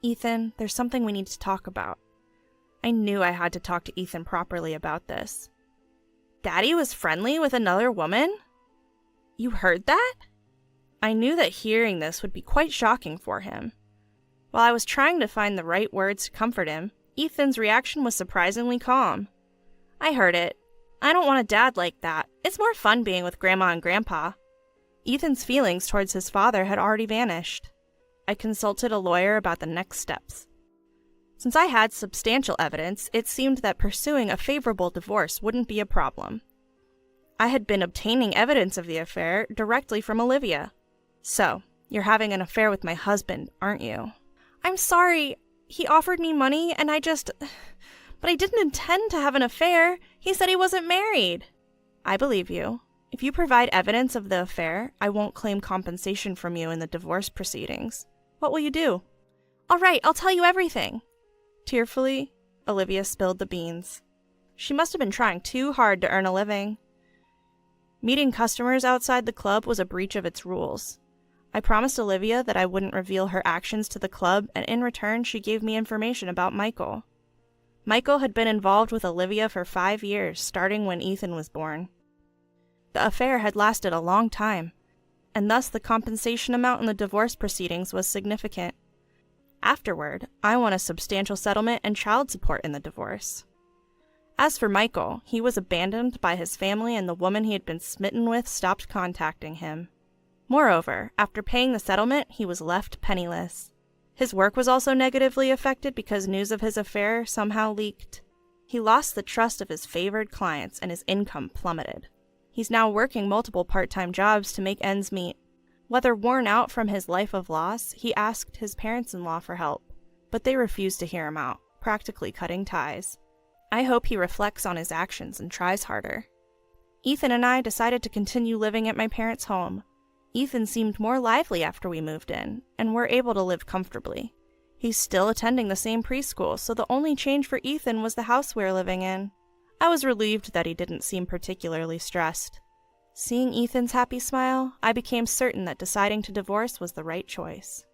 Ethan, there's something we need to talk about. I knew I had to talk to Ethan properly about this. Daddy was friendly with another woman? You heard that? I knew that hearing this would be quite shocking for him. While I was trying to find the right words to comfort him, Ethan's reaction was surprisingly calm. I heard it. I don't want a dad like that. It's more fun being with Grandma and Grandpa. Ethan's feelings towards his father had already vanished. I consulted a lawyer about the next steps. Since I had substantial evidence, it seemed that pursuing a favorable divorce wouldn't be a problem. I had been obtaining evidence of the affair directly from Olivia. So, you're having an affair with my husband, aren't you? I'm sorry. He offered me money and But I didn't intend to have an affair. He said he wasn't married. I believe you. If you provide evidence of the affair, I won't claim compensation from you in the divorce proceedings. What will you do? All right, I'll tell you everything. Tearfully, Olivia spilled the beans. She must have been trying too hard to earn a living. Meeting customers outside the club was a breach of its rules. I promised Olivia that I wouldn't reveal her actions to the club, and in return she gave me information about Michael. Michael had been involved with Olivia for 5 years, starting when Ethan was born. The affair had lasted a long time, and thus the compensation amount in the divorce proceedings was significant. Afterward, I won a substantial settlement and child support in the divorce. As for Michael, he was abandoned by his family and the woman he had been smitten with stopped contacting him. Moreover, after paying the settlement, he was left penniless. His work was also negatively affected because news of his affair somehow leaked. He lost the trust of his favored clients and his income plummeted. He's now working multiple part-time jobs to make ends meet. Whether worn out from his life of loss, he asked his parents-in-law for help, but they refused to hear him out, practically cutting ties. I hope he reflects on his actions and tries harder. Ethan and I decided to continue living at my parents' home. Ethan seemed more lively after we moved in, and we're able to live comfortably. He's still attending the same preschool, so the only change for Ethan was the house we're living in. I was relieved that he didn't seem particularly stressed. Seeing Ethan's happy smile, I became certain that deciding to divorce was the right choice.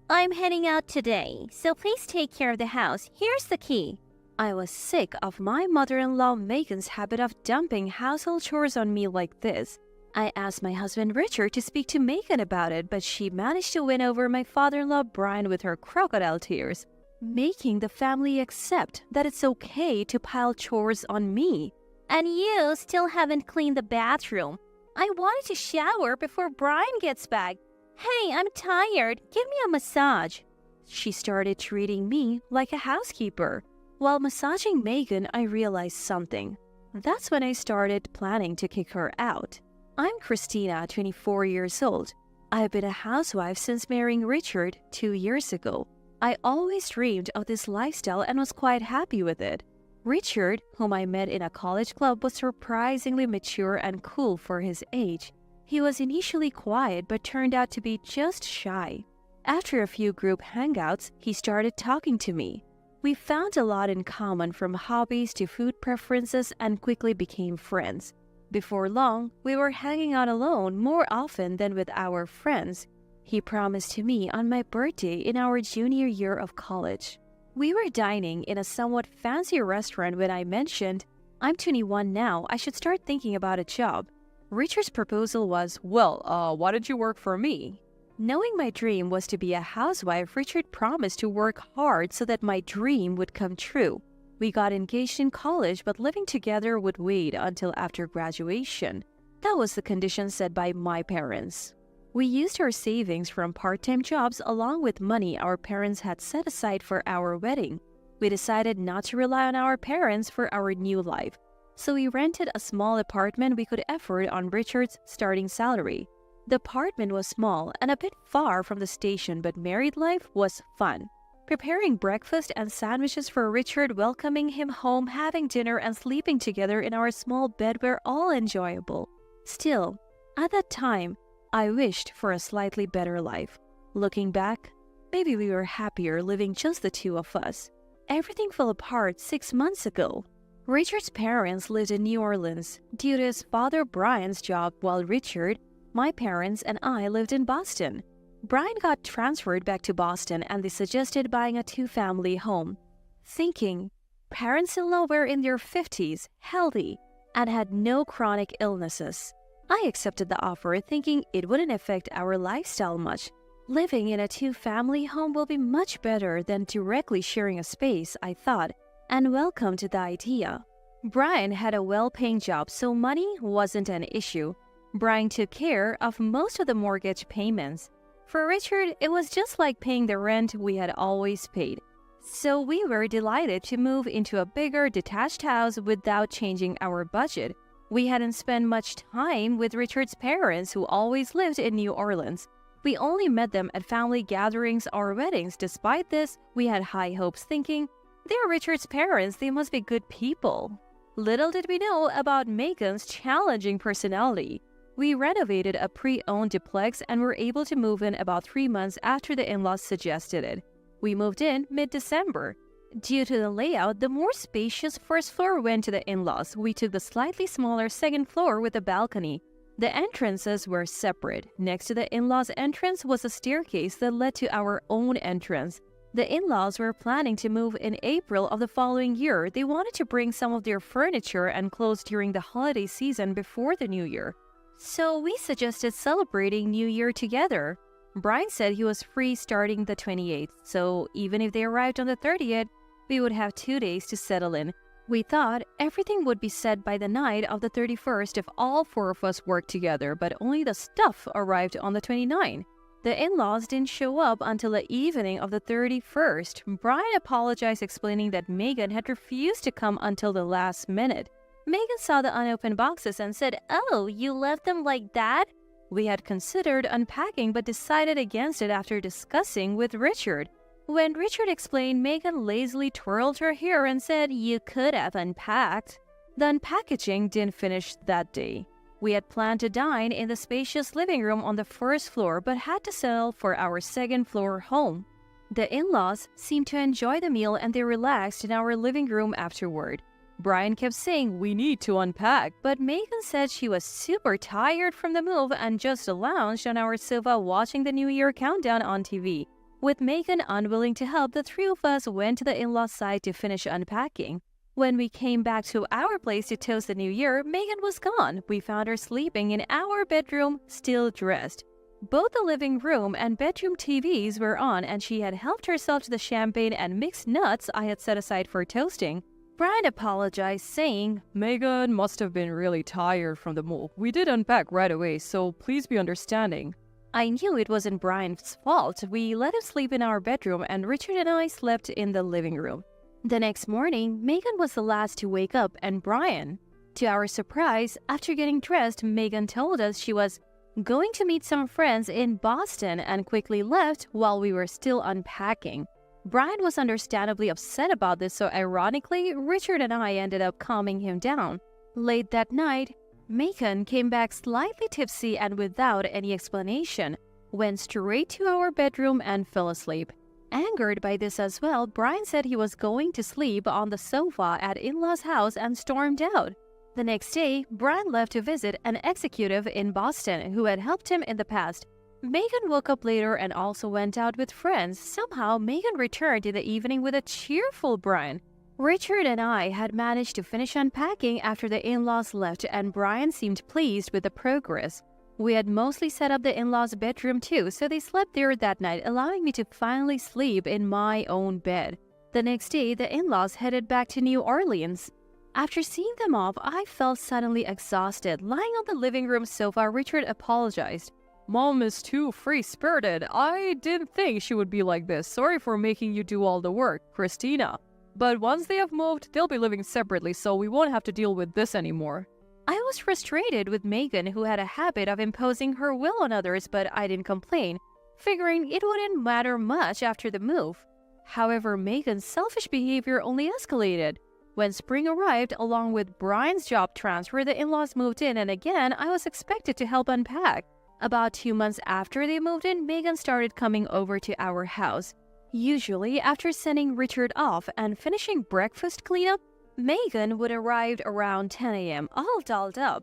I'm heading out today, so please take care of the house. Here's the key. I was sick of my mother-in-law Megan's habit of dumping household chores on me like this. I asked my husband Richard to speak to Megan about it, but she managed to win over my father-in-law Brian with her crocodile tears, making the family accept that it's okay to pile chores on me. And you still haven't cleaned the bathroom. I wanted to shower before Brian gets back. Hey, I'm tired. Give me a massage. She started treating me like a housekeeper. While massaging Megan, I realized something. That's when I started planning to kick her out. I'm Christina, 24 years old. I've been a housewife since marrying Richard 2 years ago. I always dreamed of this lifestyle and was quite happy with it. Richard, whom I met in a college club, was surprisingly mature and cool for his age. He was initially quiet but turned out to be just shy. After a few group hangouts, he started talking to me. We found a lot in common, from hobbies to food preferences, and quickly became friends. Before long, we were hanging out alone more often than with our friends. He promised to me on my birthday in our junior year of college. We were dining in a somewhat fancy restaurant when I mentioned, I'm 21 now, I should start thinking about a job. Richard's proposal was, well, why don't you work for me? Knowing my dream was to be a housewife, Richard promised to work hard so that my dream would come true. We got engaged in college, but living together would wait until after graduation. That was the condition set by my parents. We used our savings from part-time jobs along with money our parents had set aside for our wedding. We decided not to rely on our parents for our new life, so we rented a small apartment we could afford on Richard's starting salary. The apartment was small and a bit far from the station, but married life was fun. Preparing breakfast and sandwiches for Richard, welcoming him home, having dinner, and sleeping together in our small bed were all enjoyable. Still, at that time, I wished for a slightly better life. Looking back, maybe we were happier living just the two of us. Everything fell apart 6 months ago. Richard's parents lived in New Orleans due to his father Brian's job, while Richard, my parents, and I lived in Boston. Brian got transferred back to Boston and they suggested buying a 2-family home. Thinking, parents-in-law were in their 50s, healthy, and had no chronic illnesses. I accepted the offer thinking it wouldn't affect our lifestyle much. Living in a 2-family home will be much better than directly sharing a space, I thought, and welcomed the idea. Brian had a well-paying job, so money wasn't an issue. Brian took care of most of the mortgage payments. For Richard, it was just like paying the rent we had always paid. So we were delighted to move into a bigger, detached house without changing our budget. We hadn't spent much time with Richard's parents, who always lived in New Orleans. We only met them at family gatherings or weddings. Despite this, we had high hopes, thinking, they're Richard's parents, they must be good people. Little did we know about Megan's challenging personality. We renovated a pre-owned duplex and were able to move in about 3 months after the in-laws suggested it. We moved in mid-December. Due to the layout, the more spacious first floor went to the in-laws. We took the slightly smaller second floor with a balcony. The entrances were separate. Next to the in-laws' entrance was a staircase that led to our own entrance. The in-laws were planning to move in April of the following year. They wanted to bring some of their furniture and clothes during the holiday season before the New Year. So we suggested celebrating New Year together. Brian said he was free starting the 28th, so even if they arrived on the 30th, we would have 2 days to settle in. We thought everything would be set by the night of the 31st if all 4 of us worked together, but only the stuff arrived on the 29th. The in-laws didn't show up until the evening of the 31st. Brian apologized, explaining that Megan had refused to come until the last minute. Megan saw the unopened boxes and said, "Oh, you left them like that?" We had considered unpacking but decided against it after discussing with Richard. When Richard explained, Megan lazily twirled her hair and said, "You could have unpacked." The unpackaging didn't finish that day. We had planned to dine in the spacious living room on the first floor but had to settle for our second-floor home. The in-laws seemed to enjoy the meal and they relaxed in our living room afterward. Brian kept saying, "We need to unpack," but Megan said she was super tired from the move and just lounged on our sofa watching the New Year countdown on TV. With Megan unwilling to help, the three of us went to the in-laws' side to finish unpacking. When we came back to our place to toast the new year, Megan was gone. We found her sleeping in our bedroom, still dressed. Both the living room and bedroom TVs were on, and she had helped herself to the champagne and mixed nuts I had set aside for toasting. Brian apologized, saying, "Megan must have been really tired from the move. We did unpack right away, so please be understanding." I knew it wasn't Brian's fault. We let him sleep in our bedroom, and Richard and I slept in the living room. The next morning, Megan was the last to wake up, and Brian. To our surprise, after getting dressed, Megan told us she was going to meet some friends in Boston and quickly left while we were still unpacking. Brian was understandably upset about this, so ironically, Richard and I ended up calming him down. Late that night, Megan came back slightly tipsy and without any explanation, went straight to our bedroom and fell asleep. Angered by this as well, Brian said he was going to sleep on the sofa at in-laws' house and stormed out. The next day, Brian left to visit an executive in Boston who had helped him in the past. Megan woke up later and also went out with friends. Somehow, Megan returned in the evening with a cheerful Brian. Richard and I had managed to finish unpacking after the in-laws left, and Brian seemed pleased with the progress. We had mostly set up the in-laws' bedroom too, so they slept there that night, allowing me to finally sleep in my own bed. The next day, the in-laws headed back to New Orleans. After seeing them off, I felt suddenly exhausted. Lying on the living room sofa, Richard apologized. "Mom is too free-spirited. I didn't think she would be like this. Sorry for making you do all the work, Christina. But once they have moved, they'll be living separately, so we won't have to deal with this anymore." I was frustrated with Megan, who had a habit of imposing her will on others, but I didn't complain, figuring it wouldn't matter much after the move. However, Megan's selfish behavior only escalated. When spring arrived, along with Brian's job transfer, the in-laws moved in, and again, I was expected to help unpack. About 2 months after they moved in, Megan started coming over to our house. Usually, after sending Richard off and finishing breakfast cleanup, Megan would arrive around 10 a.m., all dolled up.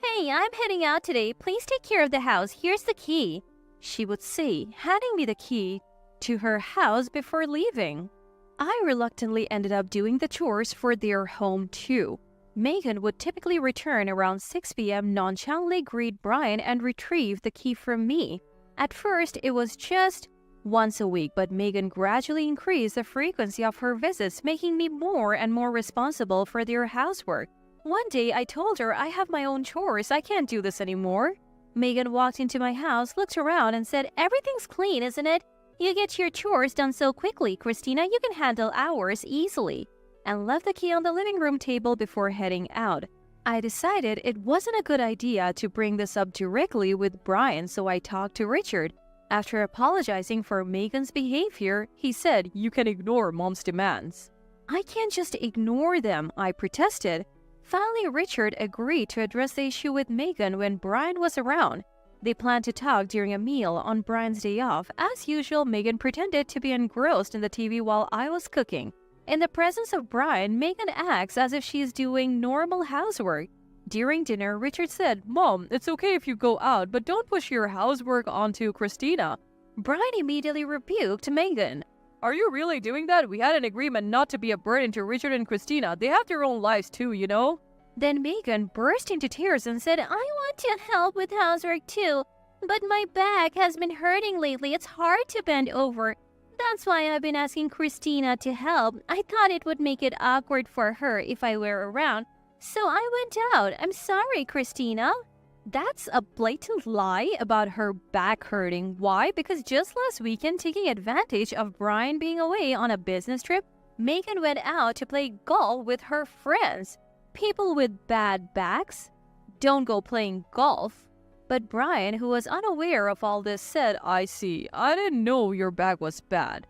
"Hey, I'm heading out today. Please take care of the house. Here's the key," she would say, handing me the key to her house before leaving. I reluctantly ended up doing the chores for their home too. Megan would typically return around 6 p.m., nonchalantly greet Brian, and retrieve the key from me. At first, it was just once a week, but Megan gradually increased the frequency of her visits, making me more and more responsible for their housework. One day, I told her, "I have my own chores. I can't do this anymore." Megan walked into my house, looked around, and said, "Everything's clean, isn't it? You get your chores done so quickly, Christina. You can handle ours easily," and left the key on the living room table before heading out. I decided it wasn't a good idea to bring this up directly with Brian, so I talked to Richard. After apologizing for Megan's behavior, he said, "You can ignore Mom's demands." "I can't just ignore them," I protested. Finally, Richard agreed to address the issue with Megan when Brian was around. They planned to talk during a meal on Brian's day off. As usual, Megan pretended to be engrossed in the TV while I was cooking. In the presence of Brian, Megan acts as if she is doing normal housework. During dinner, Richard said, "Mom, it's okay if you go out, but don't push your housework onto Christina." Brian immediately rebuked Megan. "Are you really doing that? We had an agreement not to be a burden to Richard and Christina. They have their own lives too, you know?" Then Megan burst into tears and said, "I want to help with housework too, but my back has been hurting lately. It's hard to bend over. That's why I've been asking Christina to help. I thought it would make it awkward for her if I were around, so I went out. I'm sorry, Christina." That's a blatant lie about her back hurting. Why? Because just last weekend, taking advantage of Brian being away on a business trip, Megan went out to play golf with her friends. People with bad backs don't go playing golf. But Brian, who was unaware of all this, said, "I see. I didn't know your back was bad."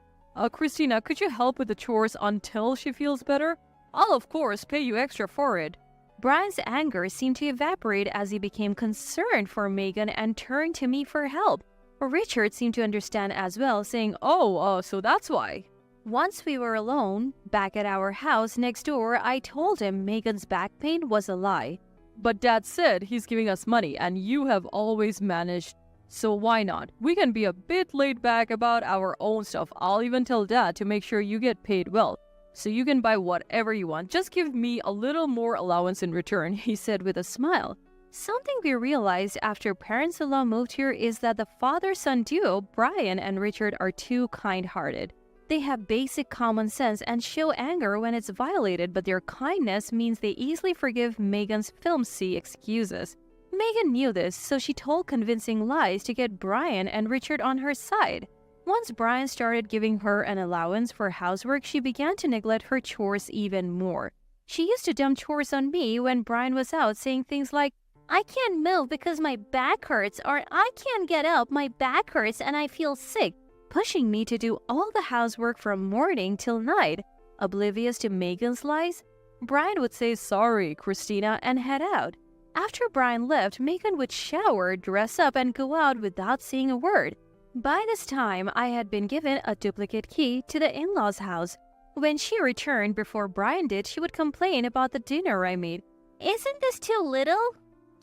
Christina, could you help with the chores until she feels better? I'll of course pay you extra for it. Brian's anger seemed to evaporate as he became concerned for Megan and turned to me for help. Richard seemed to understand as well, saying, Oh, so that's why. Once we were alone, back at our house next door, I told him Megan's back pain was a lie. But Dad said he's giving us money and you have always managed. So why not? We can be a bit laid back about our own stuff. I'll even tell Dad to make sure you get paid well. So you can buy whatever you want. Just give me a little more allowance in return, he said with a smile. Something we realized after parents-in-law moved here is that the father-son duo, Brian and Richard, are too kind-hearted. They have basic common sense and show anger when it's violated, but their kindness means they easily forgive Megan's filmsy excuses. Megan knew this, so she told convincing lies to get Brian and Richard on her side. Once Brian started giving her an allowance for housework, she began to neglect her chores even more. She used to dump chores on me when Brian was out, saying things like, "I can't move because my back hurts," or "I can't get up, my back hurts and I feel sick," pushing me to do all the housework from morning till night. Oblivious to Megan's lies, Brian would say, "Sorry, Christina," and head out. After Brian left, Megan would shower, dress up, and go out without saying a word. By this time, I had been given a duplicate key to the in-laws' house. When she returned before Brian did, she would complain about the dinner I made. "Isn't this too little?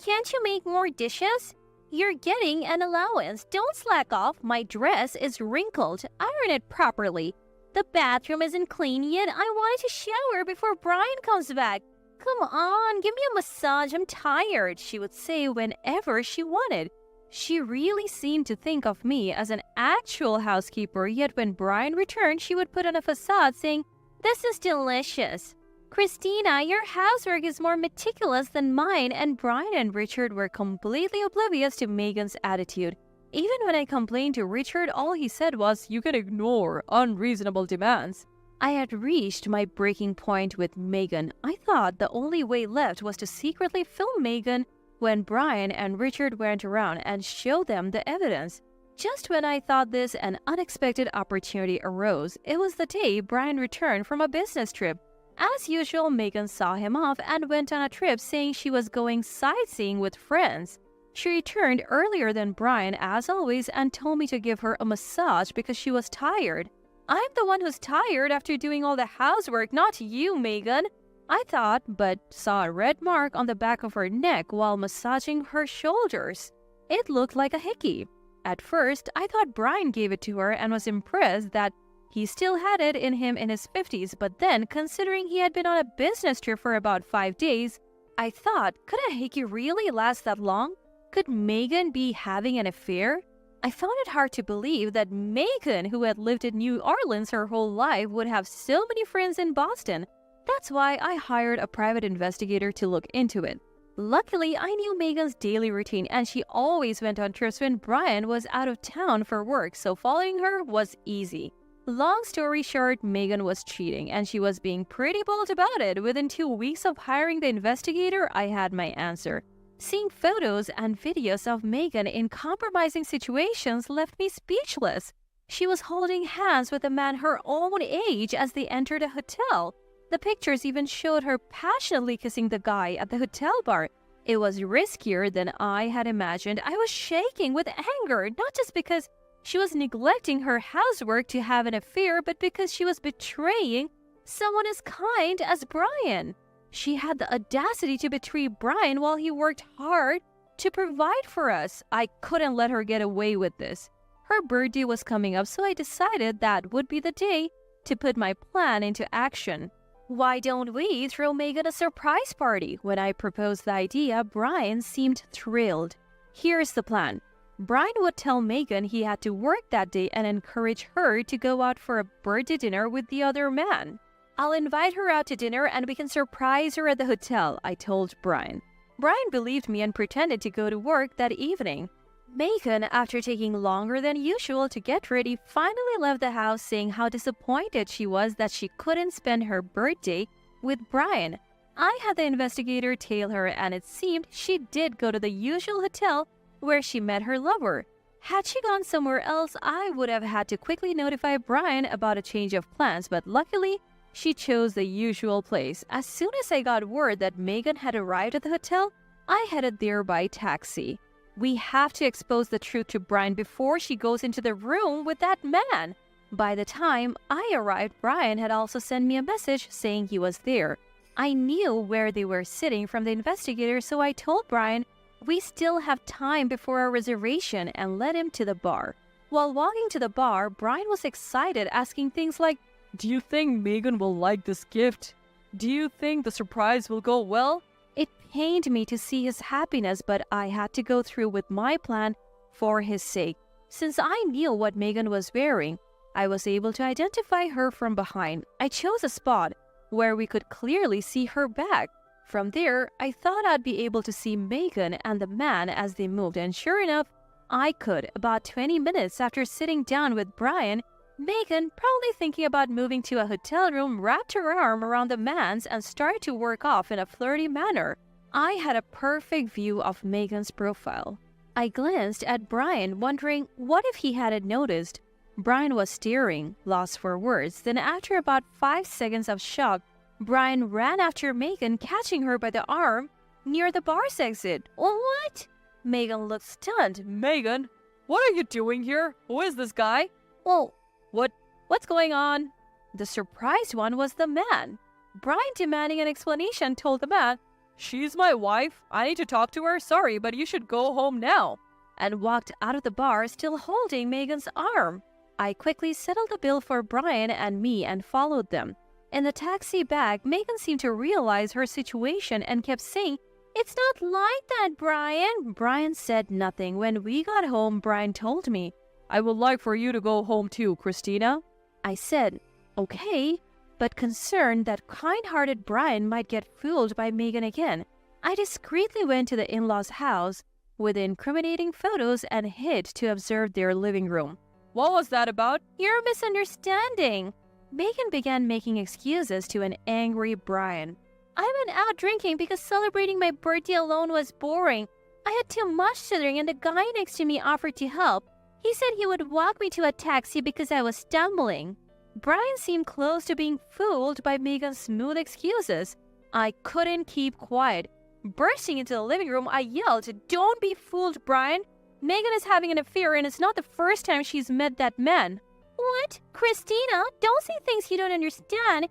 Can't you make more dishes? You're getting an allowance. Don't slack off. My dress is wrinkled. Iron it properly. The bathroom isn't clean yet. I wanted to shower before Brian comes back. Come on, give me a massage. I'm tired," she would say whenever she wanted. She really seemed to think of me as an actual housekeeper, yet when Brian returned, she would put on a facade saying, "This is delicious. Christina, your housework is more meticulous than mine," and Brian and Richard were completely oblivious to Megan's attitude. Even when I complained to Richard, all he said was, "You can ignore unreasonable demands." I had reached my breaking point with Megan. I thought the only way left was to secretly film Megan when Brian and Richard weren't around and show them the evidence. Just when I thought this, an unexpected opportunity arose. It was the day Brian returned from a business trip. As usual, Megan saw him off and went on a trip saying she was going sightseeing with friends. She returned earlier than Brian, as always, and told me to give her a massage because she was tired. "I'm the one who's tired after doing all the housework, not you, Megan," I thought, but saw a red mark on the back of her neck while massaging her shoulders. It looked like a hickey. At first, I thought Brian gave it to her and was impressed that he still had it in him in his 50s, but then, considering he had been on a business trip for about 5 days, I thought, could a hickey really last that long? Could Megan be having an affair? I found it hard to believe that Megan, who had lived in New Orleans her whole life, would have so many friends in Boston. That's why I hired a private investigator to look into it. Luckily, I knew Megan's daily routine, and she always went on trips when Brian was out of town for work, so following her was easy. Long story short, Megan was cheating, and she was being pretty bold about it. Within 2 weeks of hiring the investigator, I had my answer. Seeing photos and videos of Megan in compromising situations left me speechless. She was holding hands with a man her own age as they entered a hotel. The pictures even showed her passionately kissing the guy at the hotel bar. It was riskier than I had imagined. I was shaking with anger, not just because she was neglecting her housework to have an affair, but because she was betraying someone as kind as Brian. She had the audacity to betray Brian while he worked hard to provide for us. I couldn't let her get away with this. Her birthday was coming up, so I decided that would be the day to put my plan into action. "Why don't we throw Megan a surprise party?" When I proposed the idea, Brian seemed thrilled. Here's the plan. Brian would tell Megan he had to work that day and encourage her to go out for a birthday dinner with the other man. "I'll invite her out to dinner and we can surprise her at the hotel," I told Brian. Brian believed me and pretended to go to work that evening. Megan, after taking longer than usual to get ready, finally left the house saying how disappointed she was that she couldn't spend her birthday with Brian. I had the investigator tail her, and it seemed she did go to the usual hotel where she met her lover. Had she gone somewhere else, I would have had to quickly notify Brian about a change of plans, but luckily, she chose the usual place. As soon as I got word that Megan had arrived at the hotel, I headed there by taxi. We have to expose the truth to Brian before she goes into the room with that man. By the time I arrived, Brian had also sent me a message saying he was there. I knew where they were sitting from the investigator, so I told Brian we still have time before our reservation and led him to the bar. While walking to the bar, Brian was excited, asking things like, Do you think Megan will like this gift? Do you think the surprise will go well? It pained me to see his happiness, but I had to go through with my plan for his sake. Since I knew what Megan was wearing, I was able to identify her from behind. I chose a spot where we could clearly see her back. From there, I thought I'd be able to see Megan and the man as they moved, and sure enough, I could. About 20 minutes after sitting down with Brian, Megan, probably thinking about moving to a hotel room, wrapped her arm around the man's and started to work off in a flirty manner. I had a perfect view of Megan's profile. I glanced at Brian, wondering what if he hadn't noticed. Brian was staring, lost for words. Then after about 5 seconds of shock, Brian ran after Megan, catching her by the arm near the bar's exit. What? Megan looked stunned. Megan, what are you doing here? Who is this guy? Oh, What's going on? the surprised one was the man. Brian, demanding an explanation, told the man, She's my wife. I need to talk to her. Sorry, but you should go home now. and walked out of the bar, still holding Megan's arm. I quickly settled the bill for Brian and me and followed them. In the taxi back, Megan seemed to realize her situation and kept saying, It's not like that, Brian. Brian said nothing. When we got home, Brian told me. I would like for you to go home too, Christina. I said, okay, but concerned that kind-hearted Brian might get fooled by Megan again. I discreetly went to the in-laws' house with the incriminating photos and hid to observe their living room. What was that about? You're misunderstanding. Megan began making excuses to an angry Brian. I went out drinking because celebrating my birthday alone was boring. I had too much to drink and the guy next to me offered to help. He said he would walk me to a taxi because I was stumbling. Brian seemed close to being fooled by Megan's smooth excuses. I couldn't keep quiet. Bursting into the living room, I yelled, Don't be fooled, Brian. Megan is having an affair and it's not the first time she's met that man. What? Christina, don't say things you don't understand.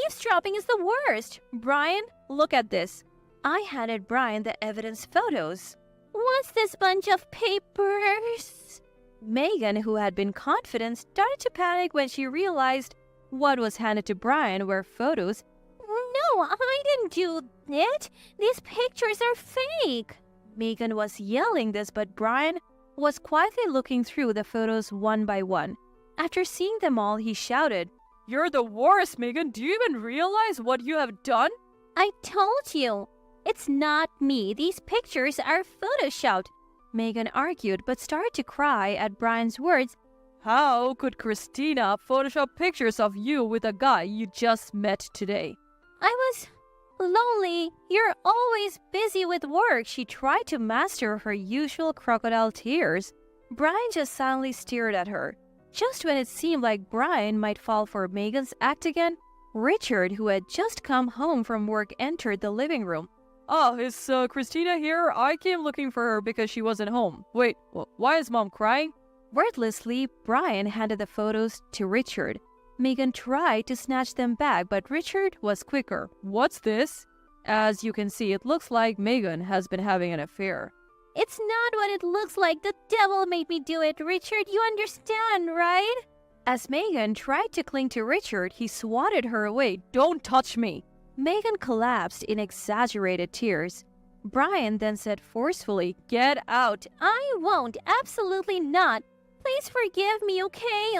Eavesdropping is the worst. Brian, look at this. I handed Brian the evidence photos. What's this bunch of papers? Megan, who had been confident, started to panic when she realized what was handed to Brian were photos. No, I didn't do it. These pictures are fake. Megan was yelling this, but Brian was quietly looking through the photos one by one. After seeing them all, he shouted, You're the worst, Megan. Do you even realize what you have done? I told you. It's not me. These pictures are photoshopped. Megan argued but started to cry at Brian's words. How could Christina Photoshop pictures of you with a guy you just met today? I was lonely. You're always busy with work. She tried to master her usual crocodile tears. Brian just silently stared at her. Just when it seemed like Brian might fall for Megan's act again, Richard, who had just come home from work, entered the living room. Oh, is Christina here? I came looking for her because she wasn't home. Wait, why is Mom crying? Wordlessly, Brian handed the photos to Richard. Megan tried to snatch them back, but Richard was quicker. What's this? As you can see, it looks like Megan has been having an affair. It's not what it looks like. The devil made me do it, Richard. You understand, right? As Megan tried to cling to Richard, he swatted her away. Don't touch me! Megan collapsed in exaggerated tears. Brian then said forcefully, Get out! I won't. Absolutely not. Please forgive me, okay?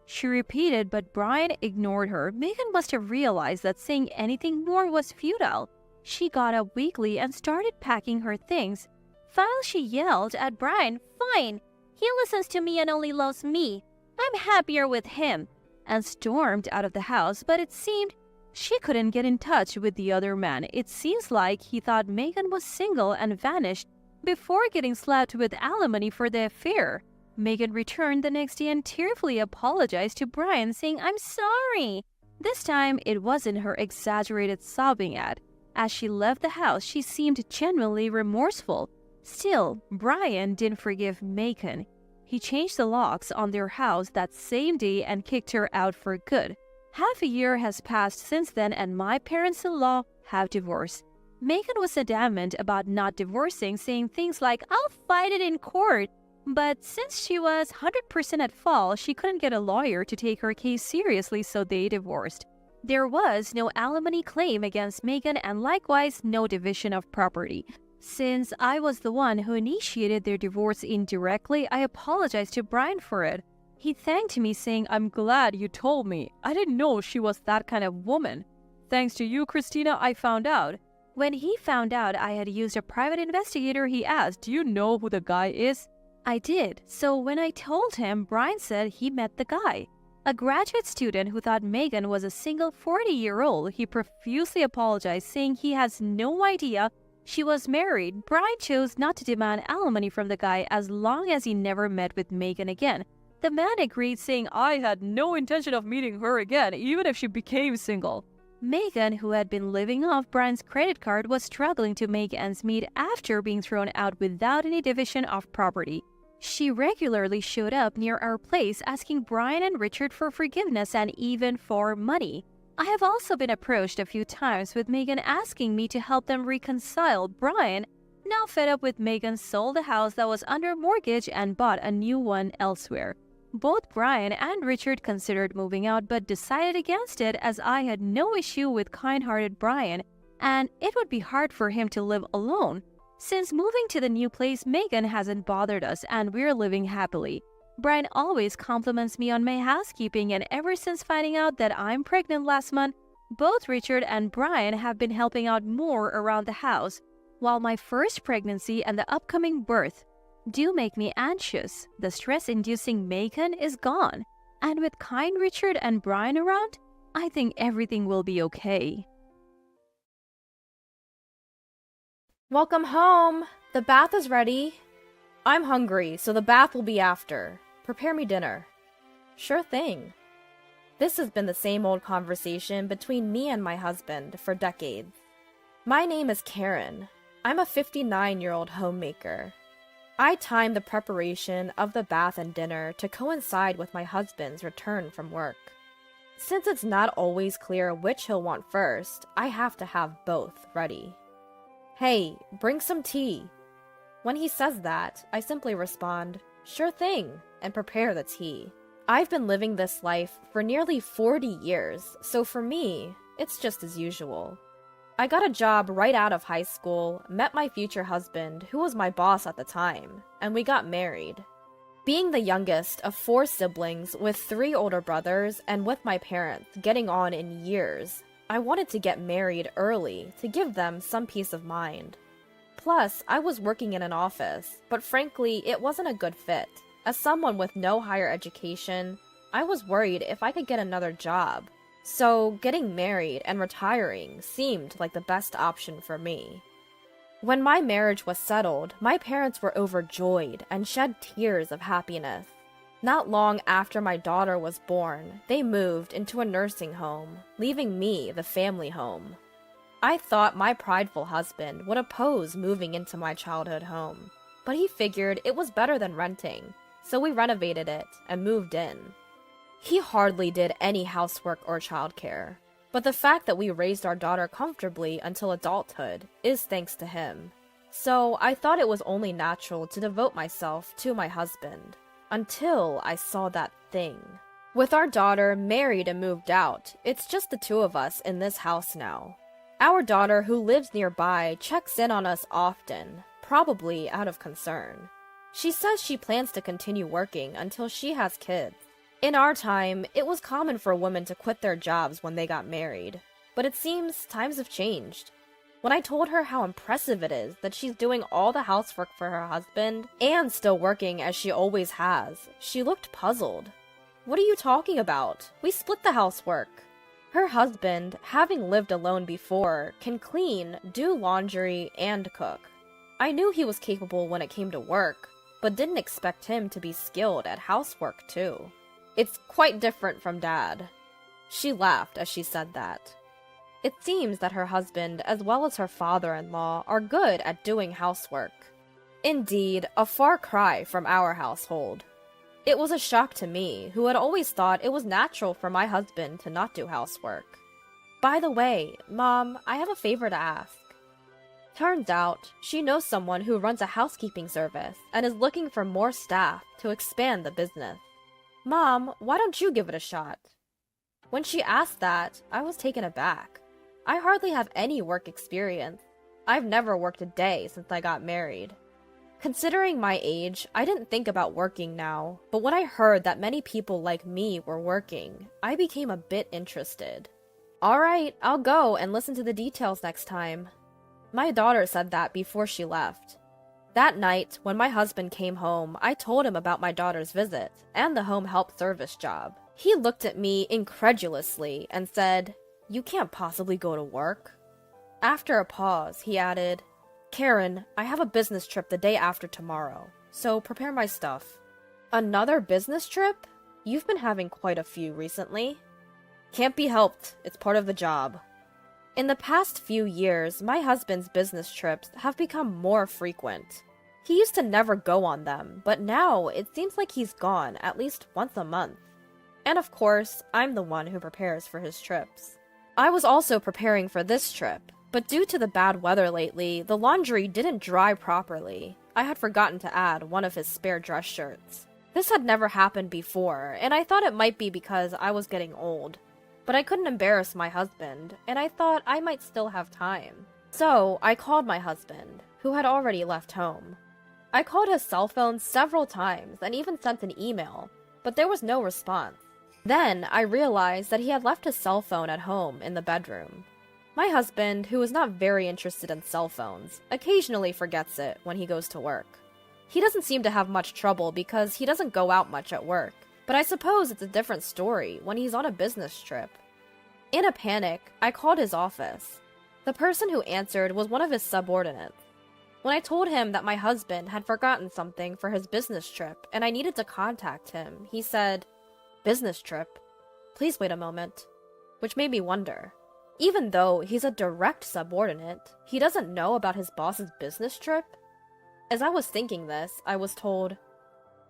She repeated, but Brian ignored her. Megan must have realized that saying anything more was futile. She got up weakly and started packing her things. Finally, she yelled at Brian, Fine, he listens to me and only loves me. I'm happier with him, and stormed out of the house, but it seemed she couldn't get in touch with the other man. It seems like he thought Megan was single and vanished before getting slapped with alimony for the affair. Megan returned the next day and tearfully apologized to Brian, saying, "I'm sorry." This time, it wasn't her exaggerated sobbing ad. As she left the house, she seemed genuinely remorseful. Still, Brian didn't forgive Megan. He changed the locks on their house that same day and kicked her out for good. Half a year has passed since then, and my parents-in-law have divorced. Megan was adamant about not divorcing, saying things like, "I'll fight it in court." But since she was 100% at fault, she couldn't get a lawyer to take her case seriously, so they divorced. There was no alimony claim against Megan and likewise no division of property. Since I was the one who initiated their divorce indirectly, I apologized to Brian for it. He thanked me, saying, "I'm glad you told me. I didn't know she was that kind of woman. Thanks to you, Christina, I found out." When he found out I had used a private investigator, he asked, "Do you know who the guy is?" I did. So when I told him, Brian said he met the guy. A graduate student who thought Megan was a single 40-year-old. He profusely apologized, saying he has no idea she was married. Brian chose not to demand alimony from the guy as long as he never met with Megan again. The man agreed, saying, "I had no intention of meeting her again, even if she became single." Megan, who had been living off Brian's credit card, was struggling to make ends meet after being thrown out without any division of property. She regularly showed up near our place asking Brian and Richard for forgiveness and even for money. I have also been approached a few times with Megan asking me to help them reconcile. Brian, now fed up with Megan, sold a house that was under mortgage and bought a new one elsewhere. Both Brian and Richard considered moving out but decided against it, as I had no issue with kind-hearted Brian and it would be hard for him to live alone. Since moving to the new place, Megan hasn't bothered us and we're living happily. Brian always compliments me on my housekeeping, and ever since finding out that I'm pregnant last month, both Richard and Brian have been helping out more around the house, while my first pregnancy and the upcoming birth do make me anxious. The stress-inducing Megan is gone, and with kind Richard and Brian around, I think everything will be okay. Welcome home! The bath is ready. I'm hungry, so the bath will be after. Prepare me dinner. Sure thing. This has been the same old conversation between me and my husband for decades. My name is Karen. I'm a 59-year-old homemaker. I time the preparation of the bath and dinner to coincide with my husband's return from work. Since it's not always clear which he'll want first, I have to have both ready. "Hey, bring some tea." When he says that, I simply respond, "Sure thing," and prepare the tea. I've been living this life for nearly 40 years, so for me, it's just as usual. I got a job right out of high school, met my future husband, who was my boss at the time, and we got married. Being the youngest of 4 siblings with 3 older brothers and with my parents getting on in years, I wanted to get married early to give them some peace of mind. Plus, I was working in an office, but frankly, it wasn't a good fit. As someone with no higher education, I was worried if I could get another job. So, getting married and retiring seemed like the best option for me. When my marriage was settled, my parents were overjoyed and shed tears of happiness. Not long after my daughter was born, they moved into a nursing home, leaving me the family home. I thought my prideful husband would oppose moving into my childhood home, but he figured it was better than renting, so we renovated it and moved in. He hardly did any housework or childcare, but the fact that we raised our daughter comfortably until adulthood is thanks to him. So I thought it was only natural to devote myself to my husband, until I saw that thing. With our daughter married and moved out, it's just the 2 of us in this house now. Our daughter, who lives nearby, checks in on us often, probably out of concern. She says she plans to continue working until she has kids. In our time, it was common for women to quit their jobs when they got married, but it seems times have changed. When I told her how impressive it is that she's doing all the housework for her husband and still working as she always has, she looked puzzled. "What are you talking about? We split the housework." Her husband, having lived alone before, can clean, do laundry, and cook. I knew he was capable when it came to work, but didn't expect him to be skilled at housework too. It's quite different from Dad. She laughed as she said that. It seems that her husband, as well as her father-in-law, are good at doing housework. Indeed, a far cry from our household. It was a shock to me, who had always thought it was natural for my husband to not do housework. By the way, Mom, I have a favor to ask. Turns out, she knows someone who runs a housekeeping service and is looking for more staff to expand the business. Mom, why don't you give it a shot? When she asked that, I was taken aback. I hardly have any work experience. I've never worked a day since I got married. Considering my age, I didn't think about working now, but when I heard that many people like me were working, I became a bit interested. Alright, I'll go and listen to the details next time. My daughter said that before she left. That night, when my husband came home, I told him about my daughter's visit and the home help service job. He looked at me incredulously and said, "You can't possibly go to work." After a pause, he added, "Karen, I have a business trip the day after tomorrow, so prepare my stuff." Another business trip? You've been having quite a few recently. Can't be helped, it's part of the job. In the past few years, my husband's business trips have become more frequent. He used to never go on them, but now it seems like he's gone at least once a month. And of course, I'm the one who prepares for his trips. I was also preparing for this trip, but due to the bad weather lately, the laundry didn't dry properly. I had forgotten to add one of his spare dress shirts. This had never happened before, and I thought it might be because I was getting old. But I couldn't embarrass my husband, and I thought I might still have time. So, I called my husband, who had already left home. I called his cell phone several times and even sent an email, but there was no response. Then, I realized that he had left his cell phone at home in the bedroom. My husband, who is not very interested in cell phones, occasionally forgets it when he goes to work. He doesn't seem to have much trouble because he doesn't go out much at work, but I suppose it's a different story when he's on a business trip. In a panic, I called his office. The person who answered was one of his subordinates. When I told him that my husband had forgotten something for his business trip and I needed to contact him, he said, "Business trip? Please wait a moment," which made me wonder. Even though he's a direct subordinate, he doesn't know about his boss's business trip? As I was thinking this, I was told,